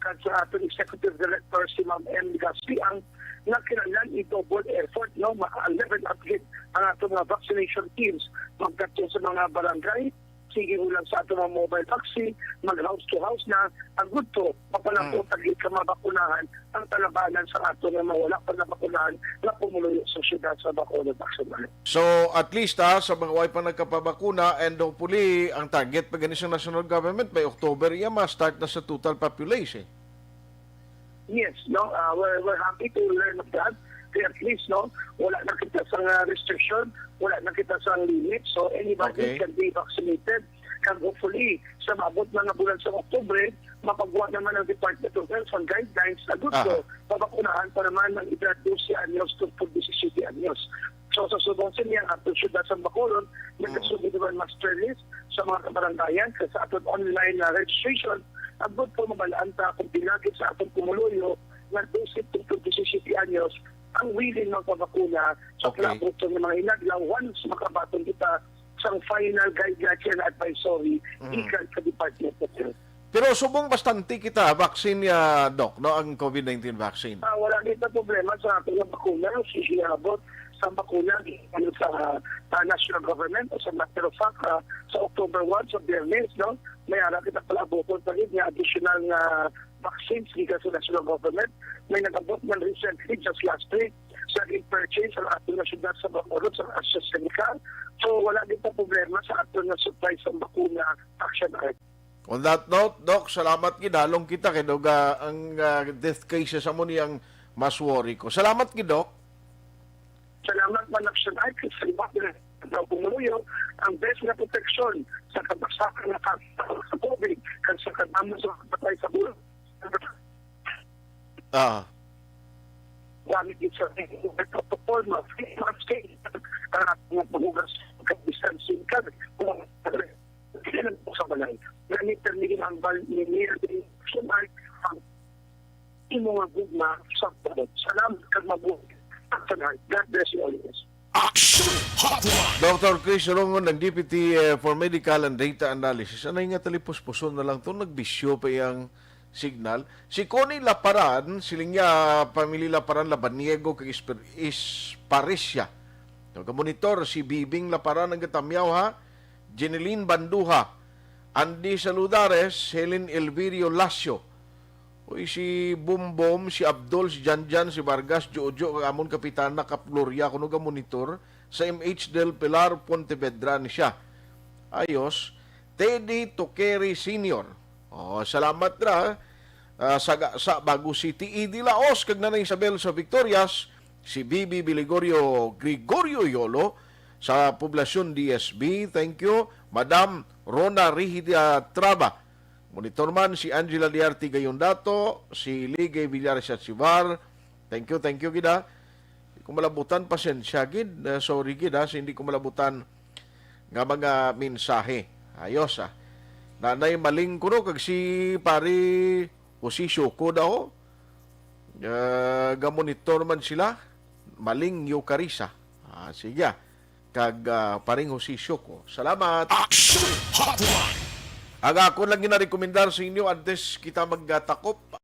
kasi sa ato Executive Director si Ma'am M. Gaspi, ang nakinalan i-double effort, no, ma-level upgrade ang ato mga vaccination teams, magkatong sa mga barangay, sige ulang sa ato mga mobile vaccine, mag-house to house na, ang good to, mapalako taglit ka mabakunahan ang talabanan sa ato na mawala pa na bakunahan na pumuloy sa syudad sa Bacolod Aksyon. So at least sa mga way pa nagkapabakuna and hopefully ang target pa ganis ng national government by October yan ma-start na sa total population. Yes, no, we're happy to learn of that. Kaya at least, no, wala na kita sa restriction, wala na kita sa limit, so anybody can be vaccinated. And hopefully, sa mabot mga bulan sa Oktubre, mapagawa naman ang Department of Health on guidelines na gusto, pabakunahan pa naman ng edad 12 anyos to 17 anyos. So sa subong siniya, ato syudad sa Bacolod, nagkasubi naman master list sa mga kabarangayan, sa atong online na registration, ang good po mabalaan ta kung pinagit sa atong kumuluyo ng 12 to 17 anyos ang willing ng pabakuna sa palabuto ng mga inaglaw once makabatong kita sa final guidelines and advisory ikan sa Department of Health. Pero subong bastante kita vaccine ya doc no ang COVID-19 vaccine. Wala dito problema sa ating bakuna, sisiyabot sa bakuna sa national government o sa matter of fact sa October 1 sa Biyernes, no? May ara kita palabuton pa rin nga additional na vaccines gikan sa national government. May nagabot man recently just last week sa purchase sa ating nasyudad sa Bacolod sa AstraZeneca. So wala dito problema sa ating na supply sa bakuna Aksyon. On that note, Doc, salamat gidalong kita kay Doga ang death cases amo niyang mas worry ko. Salamat gid Doc. Salamat man Aksyon kasi salamat na pumuluyo ang best na protection sa kabagsakan na sa COVID kan sa kadamo sa patay sa bulan. Gamit din sa protocol na free mask ang ating paghugas distancing kami kung kailan po sa balay. Ganit terminin ang balay ang imong gugma sa balay. Salamat kag mabuhay. God bless you always. Aksyon Hotline. Dr. Chris Rongon, ng Deputy for Medical and Data Analysis. Anay nga talipos-puson na lang ito, nagbisyo pa yung signal. Si Connie Laparan, siling niya, pamili Laparan, Labaniego, kag Isparisya. Nagkamonitor, si Bibing Laparan, ang Gatamyaw, ha? Jeneline Banduha, Andy Saludares, Helen Elvirio Lasio, uy, si Bumbom, si Abdul, si Janjan, si Vargas, Jojo, kagamon Kapitana, Kaploria, kuno ga monitor, sa MH del Pilar, Pontevedra ni siya. Ayos, Teddy Toqueri Sr. Salamat na, sa Bago City, Idi Laos, kag Nanay Isabel sa Victorias, si Bibi Biligorio Gregorio Yolo, sa Poblasyon DSB, thank you, Madam Rona Rihida Traba, monitor man si Angela Liarti Gayondato, si Ligay Villares at Sivar. Thank you gida. Kung malabutan pasensya gid, sorry gid sa hindi ko malabutan nga mga mensahe. Ayos Nanay maling kuno kag si pari Hosisyo ko daw. Gamonitor man sila. Maling Eucarisa. Sige. Kag paring Hosisyo ko. Salamat. Aksyon Hotline. Aga ako lang ginarekomendar sa inyo antes kita magtakop.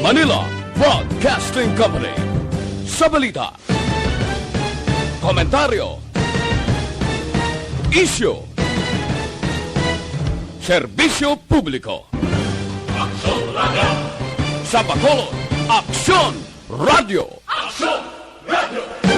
Manila Broadcasting Company. Sa balita, komentaryo, isyu, serbisyo publiko. Aksyon Radio. Sa Bacolod, Aksyon Radio. Aksyon